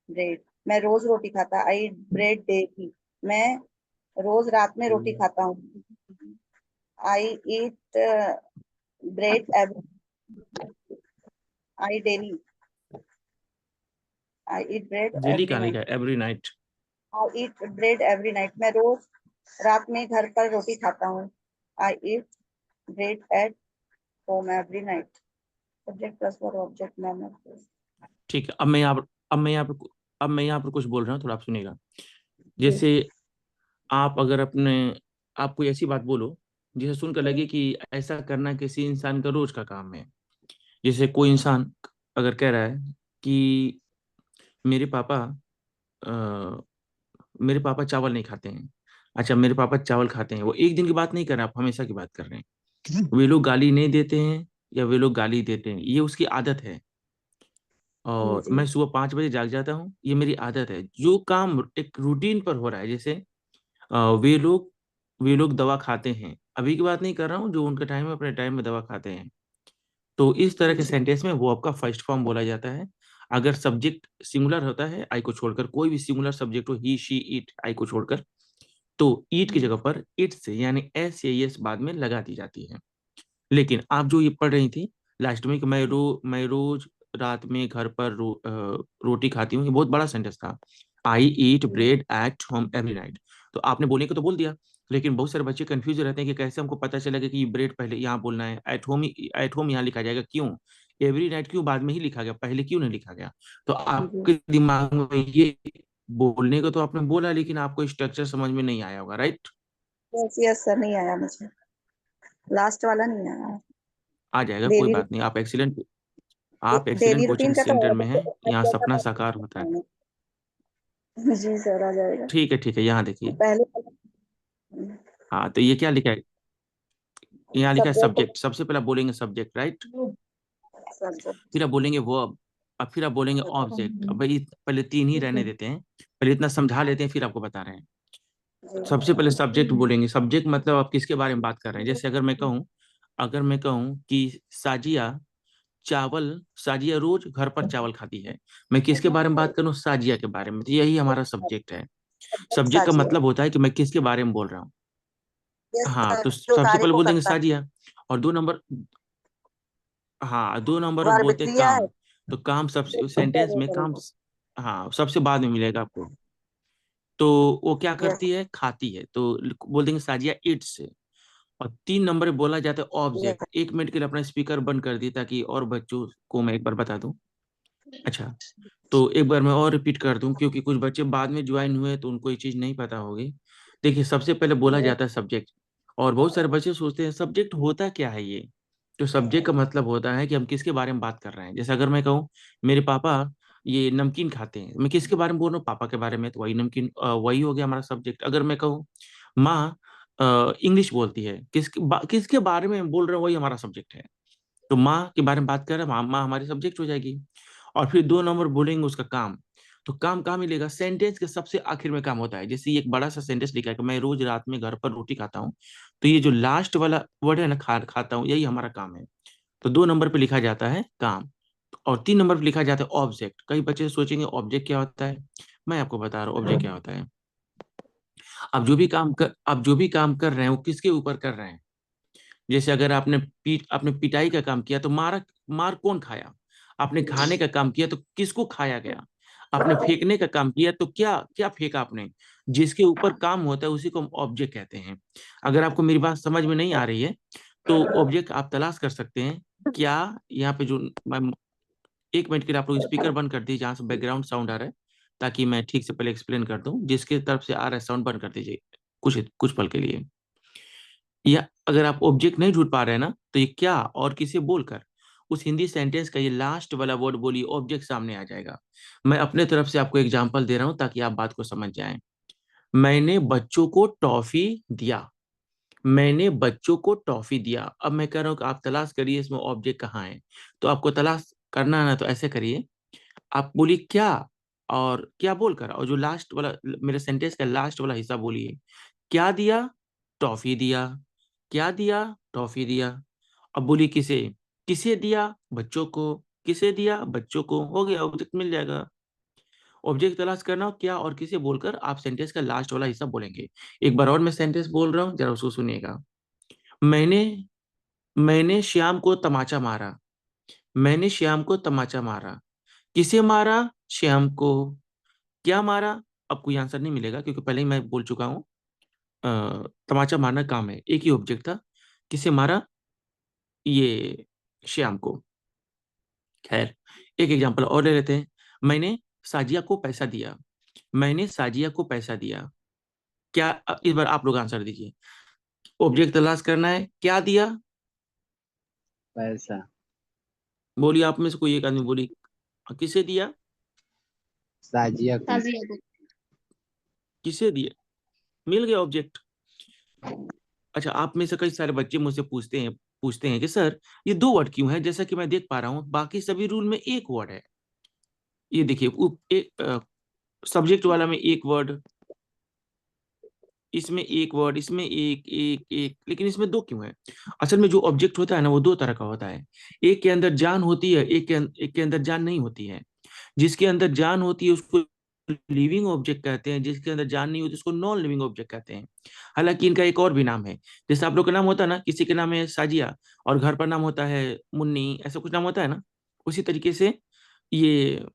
ब्रेड, मैं रोज रोटी खाता। आई ईट ब्रेड डेली, मैं रोज रात में रोटी खाता हूँ। I eat bread every, I daily, I eat bread daily every कहाँ लिखा नाइट। है? Every night. I eat bread every night, मैं रोज रात में घर पर रोटी खाता हूँ। I eat bread at home every night. Subject plus verb object manner. ठीक है, अब मैं यहाँ पर कुछ बोल रहा हूँ, थोड़ा आप सुनिएगा। जैसे आप अगर अपने आप कोई ऐसी बात बोलो जिसे सुनकर लगे कि ऐसा करना किसी इंसान का रोज का काम है। जैसे कोई इंसान अगर कह रहा है कि मेरे पापा मेरे पापा चावल नहीं खाते हैं। अच्छा, मेरे पापा चावल खाते हैं, वो एक दिन की बात नहीं कर रहे, आप हमेशा की बात कर रहे हैं। वे लोग गाली नहीं देते हैं या वे लोग गाली देते हैं, ये उसकी आदत है। और जी मैं सुबह 5 बजे जाग जाता हूँ, ये मेरी आदत है। जो काम एक रूटीन पर हो रहा है, जैसे वे लोग दवा खाते हैं। अभी की बात नहीं कर रहा हूँ, जो उनका टाइम है अपने टाइम में दवा खाते हैं। तो इस तरह के सेंटेंस में वो आपका फर्स्ट फॉर्म बोला जाता है। अगर सब्जेक्ट सिंगुलर होता है, आई को छोड़कर, कोई भी सिंगुलर सब्जेक्ट हो, ही शी इट, आई को छोड़कर, तो ईट की जगह पर इट से यानी एस या एस बाद में लगा दी जाती है। लेकिन आप जो ये पढ़ रही थी लास्ट में कि मैं रोज रात में घर पर रोटी खाती हूँ, ये बहुत बड़ा सेंटेंस था। I eat bread at home every night. तो आपने बोलने को तो बोल दिया, लेकिन बहुत सारे बच्चे कंफ्यूज रहते हैं कि कैसे हमको पता चलेगा कि ब्रेड पहले यहाँ बोलना है, एट होम यहाँ लिखा जाएगा, क्यों एवरी नाइट क्यों बाद में ही लिखा गया, पहले क्यों नहीं लिखा गया। तो आपके दिमाग में ये बोलने को तो आपने बोला, लेकिन आपको स्ट्रक्चर समझ में नहीं आया होगा, राइट? यस यस सर, नहीं आया मुझे, लास्ट वाला नहीं आया। आ जाएगा, कोई डेली बात नहीं। आप एक्सीलेंट डेली कोचिंग रूटीन का तो सेंटर में हैं, यहाँ आया सपना था। साकार होता है। जी सर, आ जाएगा। ठीक है, यहाँ देखिए। पहले हाँ, तो ये क्या लिखा है? यहाँ लिखा है सब्जेक्ट सब्जेक्ट। सबसे पहले बोलेंगे सब्जेक्ट, राइट? सब्जेक्ट फिर आप बोलेंगे वर्ब, अब फिर आप बोलेंगे ऑब्जेक्ट। अब भाई पहले तीन ही रहने देते हैं, पहले इतना समझा लेते हैं, फिर आपको बता रहे हैं। सबसे पहले सब्जेक्ट बोलेंगे। सब्जेक्ट मतलब आप किसके बारे में बात कर रहे हैं। जैसे अगर मैं कहूँ कि साजिया रोज घर पर चावल खाती है, मैं किसके बारे में बात करूँ? साजिया के बारे में। तो यही हमारा सब्जेक्ट है। सब्जेक्ट का साजिया। मतलब होता है कि मैं किसके बारे में बोल रहा हूँ। यस हाँ, सर, तो जो सबसे कार्य पहले को बोल देंगे करता है। साजिया। और 2 नंबर, हाँ 2 नंबर वर्ब बोलते क्रिया है। काम। तो काम सबसे सेंटेंस में काम, हाँ सबसे बाद में मिलेगा आपको। तो वो क्या यस करती है? खाती है। तो बोल देंगे साजिया इट्स। और 3 नंबर पे बोला जाता है ऑब्जेक्ट। यस 1 मिनट के लिए अपना स्पीकर बंद कर दिए ताकि और बच्चों को मैं एक बार बता दूं। अच्छा, तो एक बार मैं और रिपीट कर दूं, क्योंकि कुछ बच्चे बाद में ज्वाइन हुए तो उनको ये चीज़ नहीं पता होगी। देखिए, सबसे पहले बोला जाता है सब्जेक्ट। और बहुत सारे बच्चे सोचते हैं सब्जेक्ट होता क्या है ये। तो सब्जेक्ट का मतलब होता है कि हम किसके बारे में बात कर रहे हैं। जैसे अगर मैं कहूँ मेरे पापा ये नमकीन खाते हैं, मैं किसके बारे में बोल रहा हूँ? पापा के बारे में। तो वही नमकीन, वही हो गया हमारा सब्जेक्ट। अगर मैं कहूँ माँ इंग्लिश बोलती है, किसके बारे में बोल रहे हैं, वही हमारा सब्जेक्ट है। तो माँ के बारे में बात कर रहे हैं, माँ हमारी सब्जेक्ट हो जाएगी। और फिर 2 नंबर बोलेंगे उसका काम। तो काम कहाँ मिलेगा? सेंटेंस के सबसे आखिर में काम होता है। जैसे ये एक बड़ा सा सेंटेंस लिखा है कि मैं रोज रात में घर पर रोटी खाता हूँ, तो ये जो लास्ट वाला वर्ड है ना, खाता हूँ, यही हमारा काम है। तो 2 नंबर पे लिखा जाता है काम। और 3 नंबर पे लिखा जाता है ऑब्जेक्ट। कई बच्चे सोचेंगे ऑब्जेक्ट क्या होता है, मैं आपको बता रहा हूँ ऑब्जेक्ट क्या होता है। आप जो भी काम कर रहे हैं वो किसके ऊपर कर रहे हैं। जैसे अगर आपने पिटाई का काम किया तो मार कौन खाया। आपने खाने का काम किया तो किसको खाया गया। आपने फेंकने का काम किया तो क्या क्या फेंका आपने। जिसके ऊपर काम होता है उसी को हम ऑब्जेक्ट कहते हैं। अगर आपको मेरी बात समझ में नहीं आ रही है तो ऑब्जेक्ट आप तलाश कर सकते हैं। क्या यहाँ पे जो मैं 1 मिनट के लिए आप लोग स्पीकर बंद कर दीजिए जहाँ से बैकग्राउंड साउंड आ रहा है, ताकि मैं ठीक से पहले एक्सप्लेन कर दूं। जिसके तरफ से आ रहा है साउंड बंद कर दीजिए कुछ कुछ पल के लिए। या अगर आप ऑब्जेक्ट नहीं ढूंढ पा रहे हैं ना, तो ये क्या और किसे बोलकर उस हिंदी सेंटेंस का ये लास्ट वाला वर्ड बोलिए, ऑब्जेक्ट सामने आ जाएगा। मैं अपने तरफ से आपको एग्जांपल दे रहा हूं ताकि आप बात को समझ जाएं। मैंने बच्चों को टॉफी दिया। मैंने बच्चों को टॉफी दिया। अब मैं कह रहा हूं कि आप तलाश करिए इसमें ऑब्जेक्ट कहाँ है। तो आपको तलाश करना है ना, तो ऐसे करिए, आप बोलिए क्या, और क्या बोलकर, और जो लास्ट वाला मेरे सेंटेंस का लास्ट वाला हिस्सा बोलिए। क्या दिया? टॉफी दिया। क्या दिया? टॉफी दिया। अब बोलिए किसे। किसे दिया? बच्चों को। किसे दिया? बच्चों को। हो गया, ऑब्जेक्ट मिल जाएगा। ऑब्जेक्ट तलाश करना हो क्या और किसे बोलकर आप सेंटेंस का लास्ट वाला हिस्सा बोलेंगे। एक बार और मैं सेंटेंस बोल रहा हूँ, जरा उसको सुनिएगा। मैंने मैंने श्याम को तमाचा मारा। मैंने श्याम को तमाचा मारा। किसे मारा? श्याम को। क्या मारा? अब कोई आंसर नहीं मिलेगा क्योंकि पहले ही मैं बोल चुका हूँ। तमाचा मारना काम है, एक ही ऑब्जेक्ट था। किसे मारा? ये श्याम को। खैर, एक एग्जांपल और ले लेते हैं। मैंने साजिया को पैसा दिया। मैंने साजिया को पैसा दिया। क्या, इस बार आप लोग आंसर दीजिए। ऑब्जेक्ट तलाश करना है। क्या दिया? पैसा। बोलिए, आप में से कोई एक आदमी बोलिए किसे दिया। साजिया को। ताजिया को। किसे दिया? मिल गया ऑब्जेक्ट। अच्छा, आप में से कई सारे बच्चे मुझसे पूछते हैं कि सर ये 2 वर्ड क्यों है, जैसा कि मैं देख पा रहा हूँ बाकी सभी रूल में एक वर्ड है। ये देखिए, एक सब्जेक्ट वाला में एक वर्ड, इसमें एक वर्ड, इसमें एक एक एक, लेकिन इसमें दो क्यों है? असल में जो ऑब्जेक्ट होता है ना वो दो तरह का होता है। एक के अंदर जान होती है, एक के अंदर जान नहीं होती है। जिसके अंदर जान होती है उसको लिविंग ऑब्जेक्ट कहते हैं, जिसके अंदर जान नहीं होती उसको नॉन लिविंग ऑब्जेक्ट कहते हैं। हालांकि इनका एक और भी नाम है। जैसे आप लोग का नाम होता है ना, किसी के नाम है साजिया और घर पर नाम होता है मुन्नी, ऐसा कुछ नाम होता है ना, उसी तरीके से ये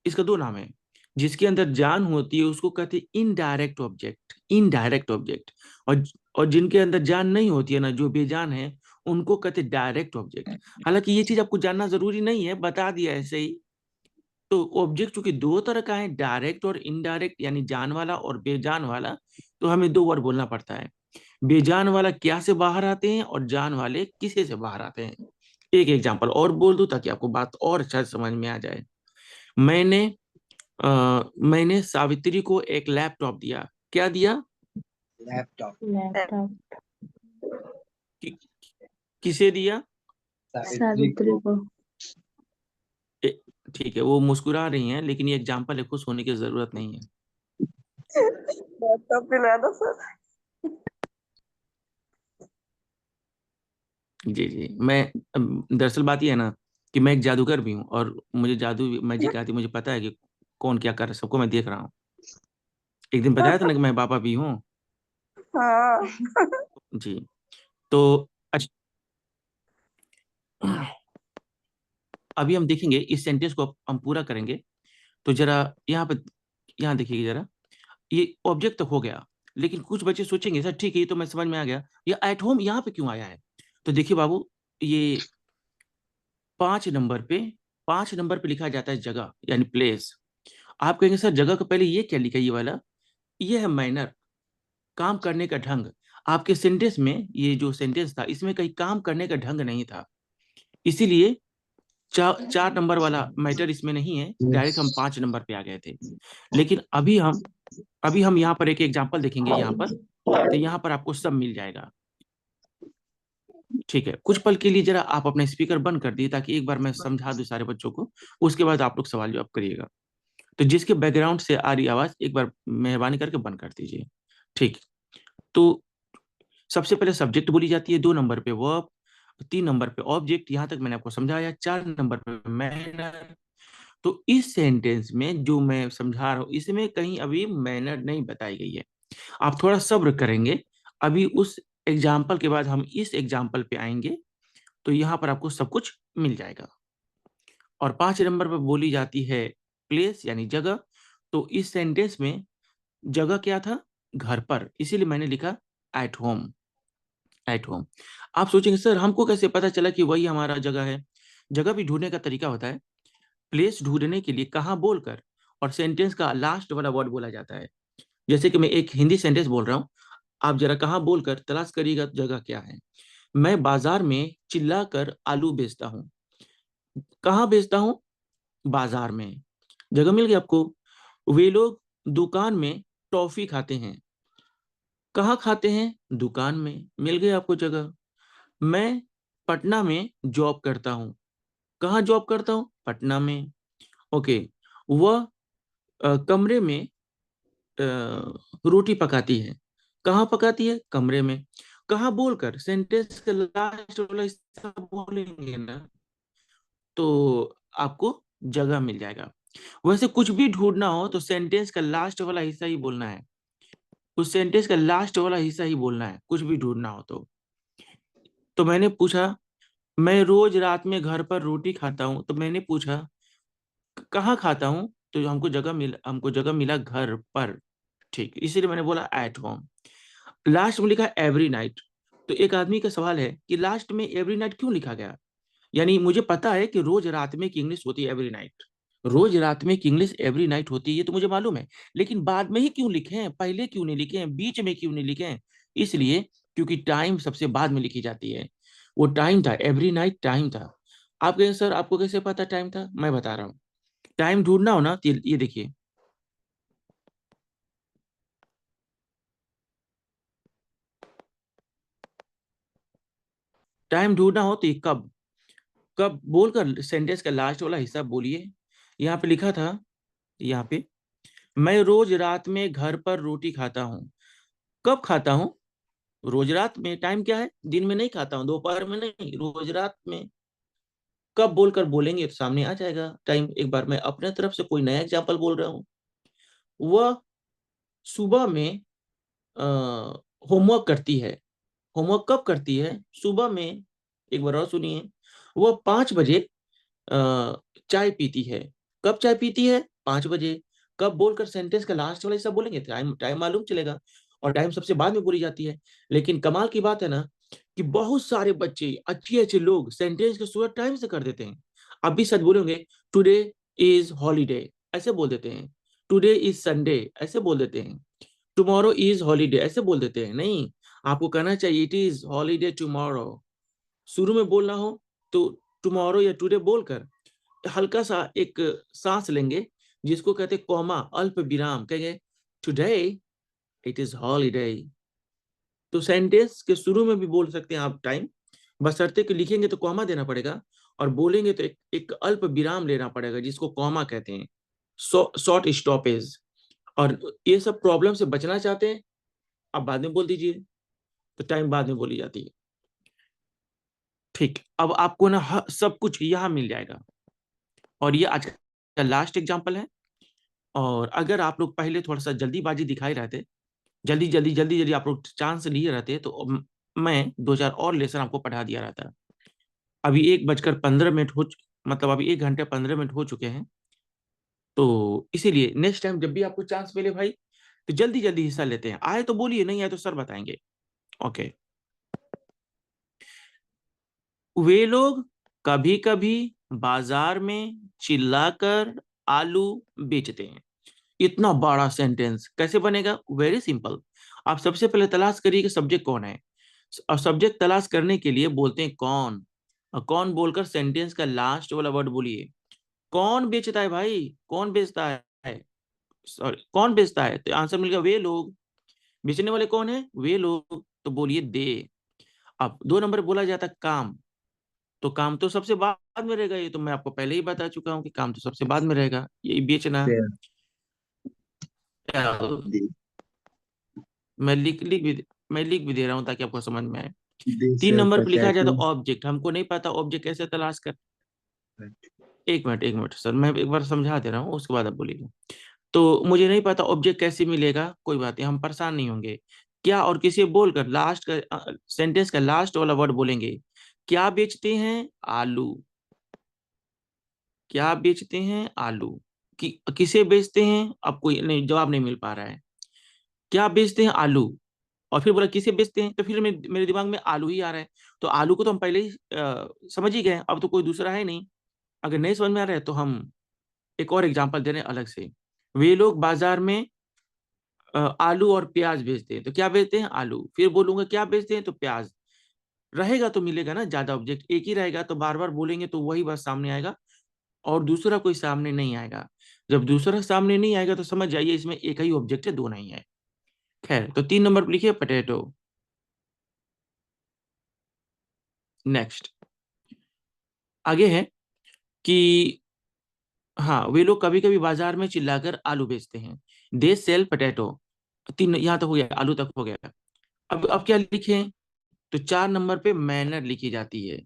इसका दो नाम है। जिसके अंदर जान होती है उसको कहते हैं इनडायरेक्ट ऑब्जेक्ट, इनडायरेक्ट ऑब्जेक्ट। और और जिनके अंदर जान नहीं होती है ना, जो बेजान है, उनको कहते हैं डायरेक्ट ऑब्जेक्ट। हालांकि ये चीज आपको जानना जरूरी नहीं है, बता दिया ऐसे ही। तो ऑब्जेक्ट चूंकि दो तरह का है, डायरेक्ट और इनडायरेक्ट, यानी जान वाला और बेजान वाला, तो हमें दो वर्ड बोलना पड़ता है। बेजान वाला क्या से बाहर आते हैं और जान वाले किसे से बाहर आते हैं। एक एग्जांपल और बोल दूं ताकि आपको बात और अच्छा से समझ में आ जाए। मैंने मैंने सावित्री को एक लैपटॉप दिया। क्या दिया? लैपटॉप। लैपटॉप। कि, किसे दिया? सावित्री को। ठीक है, वो मुस्कुरा रही हैं, लेकिन ये एग्जांपल है, खुश होने की जरूरत नहीं है। लैपटॉप दिलाया था सर। जी जी, मैं दरअसल बात ये है ना कि मैं एक जादूगर भी हूँ, और मुझे जादू मैजिक आती है, मुझे पता है कि कौन क्या कर रहा है, सबको मैं देख रहा हूँ। एक दिन बताया था ना कि मैं पापा भी हूँ। हाँ। जी। तो अच्छा, अभी हम देखेंगे इस सेंटेंस को हम पूरा करेंगे। तो जरा यहाँ पे, यहाँ देखिए जरा, ये ऑब्जेक्ट तो हो गया, लेकिन कुछ बच्चे सोचेंगे सर ठीक है ये तो मैं समझ में आ गया, ये एट होम यहाँ पे क्यों आया है? तो देखिए बाबू, ये 5 नंबर पे, 5 नंबर पे लिखा जाता है जगह यानी प्लेस। आप कहेंगे सर जगह को पहले ये क्या लिखा है ये वाला? ये है मैनर, काम करने का ढंग। आपके सेंटेंस में, ये जो सेंटेंस था इसमें कहीं काम करने का ढंग नहीं था, इसीलिए 4 नंबर वाला मैटर इसमें नहीं है, डायरेक्ट हम 5 नंबर पे आ गए थे। लेकिन अभी हम यहाँ पर एक एग्जाम्पल देखेंगे यहाँ पर, तो यहाँ पर आपको सब मिल जाएगा। ठीक है, कुछ पल के लिए जरा आप अपने स्पीकर बंद कर दिए ताकि एक बार मैं समझा दूं सारे बच्चों को, उसके बाद आप लोग सवाल जवाब करिएगा। तो जिसके बैकग्राउंड से आ रही आवाज एक बार मेहरबानी करके बंद कर दीजिए। ठीक। तो सबसे पहले सब्जेक्ट बोली जाती है, 2 नंबर पे वर्ब, 3 नंबर पे ऑब्जेक्ट, यहां तक मैंने आपको समझाया, 4 नंबर पे मैनर। तो इस सेंटेंस में जो मैं समझा रहा हूं इसमें कहीं अभी मैनर नहीं बताई गई है। आप थोड़ा सब्र करेंगे, अभी उस एग्जाम्पल के बाद हम इस एग्जाम्पल पे आएंगे, तो यहाँ पर आपको सब कुछ मिल जाएगा। और 5 नंबर पर बोली जाती है प्लेस यानी जगह। तो इस सेंटेंस में जगह क्या था? घर पर, इसीलिए मैंने लिखा एट होम, एट होम। आप सोचेंगे सर हमको कैसे पता चला कि वही हमारा जगह है? जगह भी ढूंढने का तरीका होता है। प्लेस ढूंढने के लिए कहाँ बोलकर और सेंटेंस का लास्ट वाला वर्ड बोला जाता है। जैसे कि मैं एक हिंदी सेंटेंस बोल रहा हूँ, आप जरा कहाँ बोलकर तलाश करिएगा जगह क्या है। मैं बाजार में चिल्ला कर आलू बेचता हूँ। कहाँ बेचता हूँ? बाजार में। जगह मिल गई आपको। वे लोग दुकान में टॉफी खाते हैं। कहाँ खाते हैं? दुकान में। मिल गई आपको जगह। मैं पटना में जॉब करता हूँ। कहाँ जॉब करता हूँ? पटना में। ओके। वह कमरे में रोटी पकाती है। कहाँ पकाती है? कमरे में। कहाँ बोलकर सेंटेंस का लास्ट वाला हिस्सा बोलेंगे ना, तो आपको जगह मिल जाएगा। वैसे कुछ भी ढूंढना हो तो सेंटेंस का लास्ट वाला हिस्सा ही बोलना है, उस सेंटेंस का लास्ट वाला हिस्सा ही बोलना है, कुछ भी ढूंढना हो तो मैंने पूछा मैं रोज रात में घर पर रोटी खाता हूँ, तो मैंने पूछा कहाँ खाता हूँ, तो हमको जगह मिला घर पर। ठीक, इसीलिए मैंने बोला एट होम। लास्ट में लिखा एवरी नाइट। तो एक आदमी का सवाल है कि लास्ट में एवरी नाइट क्यों लिखा गया? यानी मुझे पता है कि रोज रात में की इंग्लिश होती है एवरी नाइट, रोज रात में की इंग्लिश एवरी नाइट होती है, ये तो मुझे मालूम है। लेकिन बाद में ही क्यों लिखे हैं, पहले क्यों नहीं लिखे हैं, बीच में क्यों नहीं लिखे हैं? इसलिए क्योंकि टाइम सबसे बाद में लिखी जाती है। वो टाइम था, एवरी नाइट टाइम था। आप कहें सर आपको कैसे पता टाइम था? मैं बता रहा हूँ। टाइम ढूंढना हो ना तो ये देखिए, टाइम ढूंढना हो तो ये कब, कब बोलकर सेंटेंस का लास्ट वाला हिस्सा बोलिए। यहाँ पे लिखा था, यहाँ पे मैं रोज रात में घर पर रोटी खाता हूँ। कब खाता हूँ? रोज रात में। टाइम क्या है? दिन में नहीं खाता हूँ, दोपहर में नहीं, रोज रात में। कब बोलकर बोलेंगे तो सामने आ जाएगा टाइम। एक बार मैं अपने तरफ से कोई नया एग्जाम्पल बोल रहा हूँ। वह सुबह में होमवर्क करती है। होमवर्क कब करती है? सुबह में। एक बार और सुनिए। वह 5 बजे चाय पीती है। कब चाय पीती है? 5 बजे। कब बोलकर सेंटेंस का लास्ट वाला हिस्सा बोलेंगे, टाइम टाइम मालूम चलेगा। और टाइम सबसे बाद में बोली जाती है। लेकिन कमाल की बात है ना कि बहुत सारे बच्चे, अच्छे अच्छे लोग सेंटेंस की शुरुआत टाइम से कर देते हैं। अब भी सच बोलेंगे, टुडे इज हॉलीडे ऐसे बोल देते हैं। टुडे इज संडे ऐसे बोल देते हैं। टुमारो इज हॉलीडे ऐसे बोल देते हैं। नहीं, आपको कहना चाहिए इट इज हॉलीडे टुमारो। शुरू में बोलना हो तो टुमारो या टुडे बोलकर हल्का सा एक सांस लेंगे, जिसको कहते हैं कॉमा, अल्प विराम। कहेंगे टुडे इट इज हॉलीडे। तो सेंटेंस के शुरू में भी बोल सकते हैं आप टाइम, बशर्ते कि लिखेंगे तो कॉमा देना पड़ेगा, और बोलेंगे तो एक अल्प विराम लेना पड़ेगा, जिसको कॉमा कहते हैं, शॉर्ट स्टॉपेज। और ये सब प्रॉब्लम से बचना चाहते हैं, आप बाद में बोल दीजिए, तो टाइम बाद में बोली जाती है। ठीक, अब आपको ना सब कुछ यहाँ मिल जाएगा। और ये आज का लास्ट एग्जाम्पल है। और अगर आप लोग पहले थोड़ा सा जल्दीबाजी दिखाई रहते, जल्दी जल्दी जल्दी जल्दी आप लोग चांस लिए रहते, तो मैं 2-4 और लेसन आपको पढ़ा दिया रहता। अभी 1:15 मतलब अभी 1 घंटे 15 मिनट हो चुके हैं। तो इसीलिए नेक्स्ट टाइम जब भी आपको चांस मिले भाई, तो जल्दी जल्दी हिस्सा लेते हैं। आए तो बोलिए, नहीं आए तो सर बताएंगे। ओके। वे लोग कभी कभी बाजार में चिल्लाकर आलू बेचते हैं। इतना बड़ा सेंटेंस कैसे बनेगा? Very simple. आप सबसे पहले तलाश करिए कि सब्जेक्ट कौन है, और सब्जेक्ट तलाश करने के लिए बोलते हैं कौन। और कौन बोलकर सेंटेंस का लास्ट वाला वर्ड बोलिए। कौन बेचता है भाई? कौन बेचता है? सॉरी, कौन बेचता है? तो आंसर मिल गया वे लोग। बेचने वाले कौन है? वे लोग। तो बोलिए दे। अब 2 नंबर बोला जाता काम। तो काम तो सबसे बाद में रहेगा। ये तो मैं आपको पहले ही बता चुका हूँ कि काम तो सबसे बाद में रहेगा, यही बेचना। मैं लिख भी दे रहा हूँ ताकि आपको समझ में आए। 3 नंबर पर लिखा जाता ऑब्जेक्ट। हमको नहीं पता ऑब्जेक्ट कैसे तलाश कर। एक मिनट सर, मैं एक बार समझा दे रहा हूँ, उसके बाद आप बोलिएगा। तो मुझे नहीं पता ऑब्जेक्ट कैसे मिलेगा, कोई बात नहीं, हम परेशान नहीं होंगे। क्या और किसी बोलकर लास्ट का सेंटेंस का लास्ट वाला वर्ड बोलेंगे। क्या बेचते हैं? आलू। क्या बेचते हैं? आलू। किसे बेचते हैं? अब कोई नहीं, जवाब नहीं मिल पा रहा है। क्या बेचते हैं? आलू। और फिर बोला किसे बेचते हैं, तो फिर मेरे दिमाग में आलू ही आ रहा है। तो आलू को तो हम पहले ही समझ ही गए, अब तो कोई दूसरा है नहीं। अगर नहीं समझ में आ रहा है तो हम एक और एग्जांपल दे रहे हैं अलग से। वे लोग बाजार में आलू और प्याज बेचते हैं। तो क्या बेचते हैं? आलू। फिर बोलूंगा क्या बेचते हैं, तो प्याज। रहेगा तो मिलेगा ना ज्यादा ऑब्जेक्ट, एक ही रहेगा तो बार बार बोलेंगे तो वही बात सामने आएगा, और दूसरा कोई सामने नहीं आएगा। जब दूसरा सामने नहीं आएगा तो समझ जाइए इसमें एक ही ऑब्जेक्ट है, दो नहीं है। खैर, तो 3 नंबर पर लिखिए पोटैटो। नेक्स्ट आगे है कि हाँ, वे लोग कभी कभी बाजार में चिल्लाकर आलू बेचते हैं। They sell potato. 3 यहाँ तक हो गया, आलू तक हो गया। अब क्या लिखें? तो 4 नंबर पे मैनर लिखी जाती है।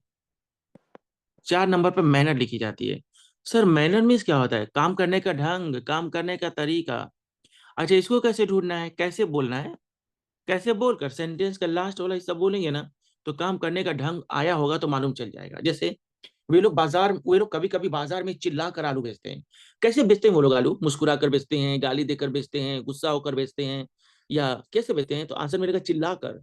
4 नंबर पे मैनर लिखी जाती है। सर मैनर मीन्स क्या होता है? काम करने का ढंग, काम करने का तरीका। अच्छा, इसको कैसे ढूंढना है, कैसे बोलना है? कैसे बोलकर सेंटेंस का लास्ट वाला हिस्सा बोलेंगे ना, तो काम करने का ढंग आया होगा तो मालूम चल जाएगा। जैसे वे लोग कभी कभी बाजार में चिल्ला कर आलू बेचते हैं। कैसे बेचते हैं वो लोग आलू? मुस्कुरा कर बेचते हैं, गाली देकर बेचते हैं, गुस्सा होकर बेचते हैं, या कैसे बेचते हैं? तो आंसर मिलेगा चिल्ला कर।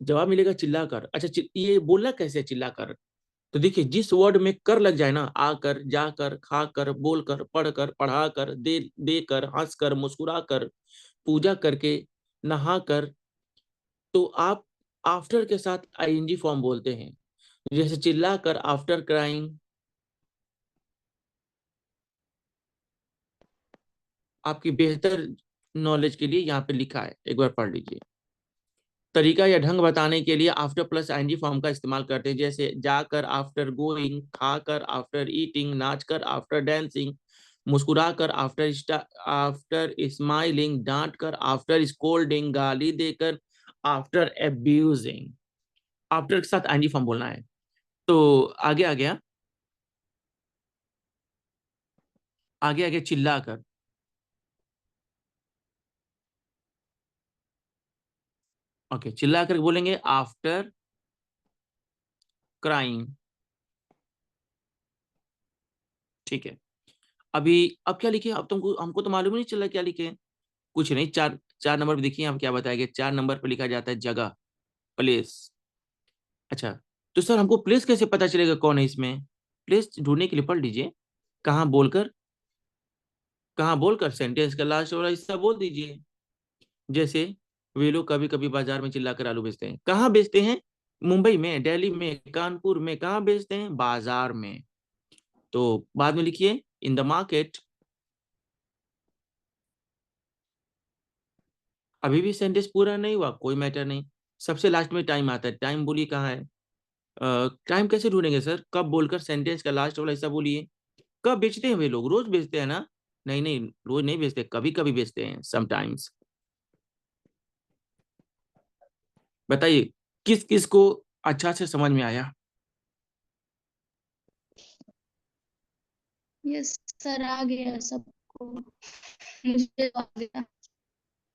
जवाब मिलेगा चिल्ला कर। अच्छा, ये बोलना कैसे है चिल्ला कर? तो देखिए, जिस वर्ड में कर लग जाए ना, आकर, जाकर, खाकर, बोलकर, पढ़कर, पढ़ाकर, देकर, हंसकर, मुस्कुराकर, पूजा करके, नहाकर, तो आप आफ्टर के साथ आईएनजी फॉर्म बोलते हैं। जैसे चिल्ला कर, आफ्टर क्राइंग। आपकी बेहतर नॉलेज के लिए यहाँ पे लिखा है, एक बार पढ़ लीजिए। तरीका या ढंग बताने के लिए आफ्टर प्लस आईएनजी फॉर्म का इस्तेमाल करते हैं। जैसे जाकर, आफ्टर गोइंग, खाकर, आफ्टर ईटिंग, नाचकर, आफ्टर डांसिंग, मुस्कुरा कर, आफ्टर स्माइलिंग, डांट कर, आफ्टर स्कोल्डिंग, गाली देकर, आफ्टर एब्यूजिंग। आफ्टर के साथ आईएनजी फॉर्म बोलना है। तो आगे आ गया, आगे आगे चिल्ला कर, ओके चिल्ला कर बोलेंगे आफ्टर क्राइंग। ठीक है, अभी अब क्या लिखे, अब तुमको हमको तो मालूम ही नहीं चला क्या लिखे। कुछ नहीं, चार चार नंबर पे देखिए, हम क्या बताएंगे। 4 नंबर पे लिखा जाता है जगह, प्लेस। अच्छा, तो सर हमको प्लेस कैसे पता चलेगा कौन है इसमें? प्लेस ढूंढने के लिए पढ़ लीजिए, कहाँ बोलकर, कहाँ बोलकर सेंटेंस का लास्ट वाला हिस्सा बोल दीजिए। जैसे वे लोग कभी कभी बाजार में चिल्लाकर आलू बेचते हैं। कहाँ बेचते हैं? मुंबई में, दिल्ली में, कानपुर में। कहाँ बेचते हैं? बाजार में। तो बाद में लिखिए इन द मार्केट। अभी भी सेंटेंस पूरा नहीं हुआ, कोई मैटर नहीं। सबसे लास्ट में टाइम आता है, टाइम बोलिए कहाँ है? टाइम कैसे ढूंढेंगे सर? कब बोलकर सेंटेंस का लास्ट वाला हिस्सा बोलिए। कब बेचते हैं वे लोग? रोज बेचते हैं ना? नहीं नहीं, रोज नहीं बेचते, कभी कभी बेचते हैं, समटाइम्स। बताइए किस किस को अच्छा से समझ में आया? यस सर, आ गया सबको, मुझे तो आ गया।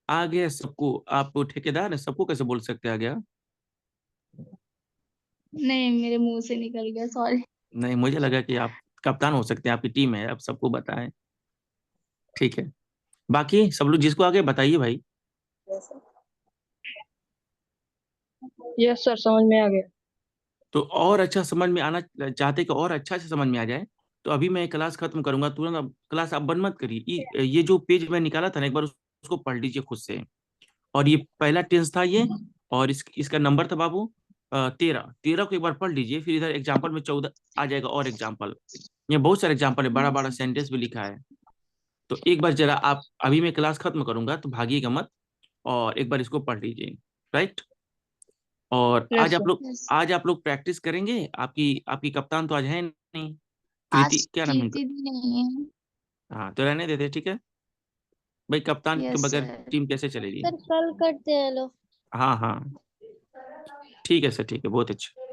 आ गया सबको? आप ठेकेदार हैं, सबको कैसे बोल सकते आ गया? नहीं, मेरे मुंह से निकल गया, सॉरी। नहीं, मुझे लगा कि आप कप्तान हो सकते हैं, आपकी टीम है, आप सबको बताएं। ठीक है, बाकी सब लोग जिसको आगे बताइए भाई। यस सर, समझ में आ गया। तो और अच्छा समझ में आना चाहते कि और अच्छा से समझ में आ जाए, तो अभी मैं क्लास खत्म करूंगा तुरंत। अब क्लास आप बंद मत करिए। ये जो पेज मैं निकाला था ना, एक बार उसको पढ़ लीजिए खुद से। और ये पहला टेंस था ये, और इसका नंबर था बाबू 13। 13 को एक बार पढ़ लीजिए, फिर इधर एग्जाम्पल में 14 आ जाएगा, और एग्जाम्पल। ये बहुत सारे एग्जाम्पल है, बड़ा बड़ा सेंटेंस भी लिखा है। तो एक बार जरा आप, अभी मैं क्लास खत्म करूंगा तो भागिएगा मत, और एक बार इसको पढ़ लीजिए। राइट? और यस सर। आज आप लोग प्रैक्टिस करेंगे। आपकी आपकी कप्तान तो आज है नहीं, कृति, आज क्या नाम है उनका? कीर्ति भी नहीं है। हाँ, तो रहने देते, ठीक है भाई। कप्तान के यस बगैर सर। टीम कैसे चलेगी? सर कल करते हैं लो। हाँ हाँ, ठीक है सर, ठीक है, बहुत अच्छा।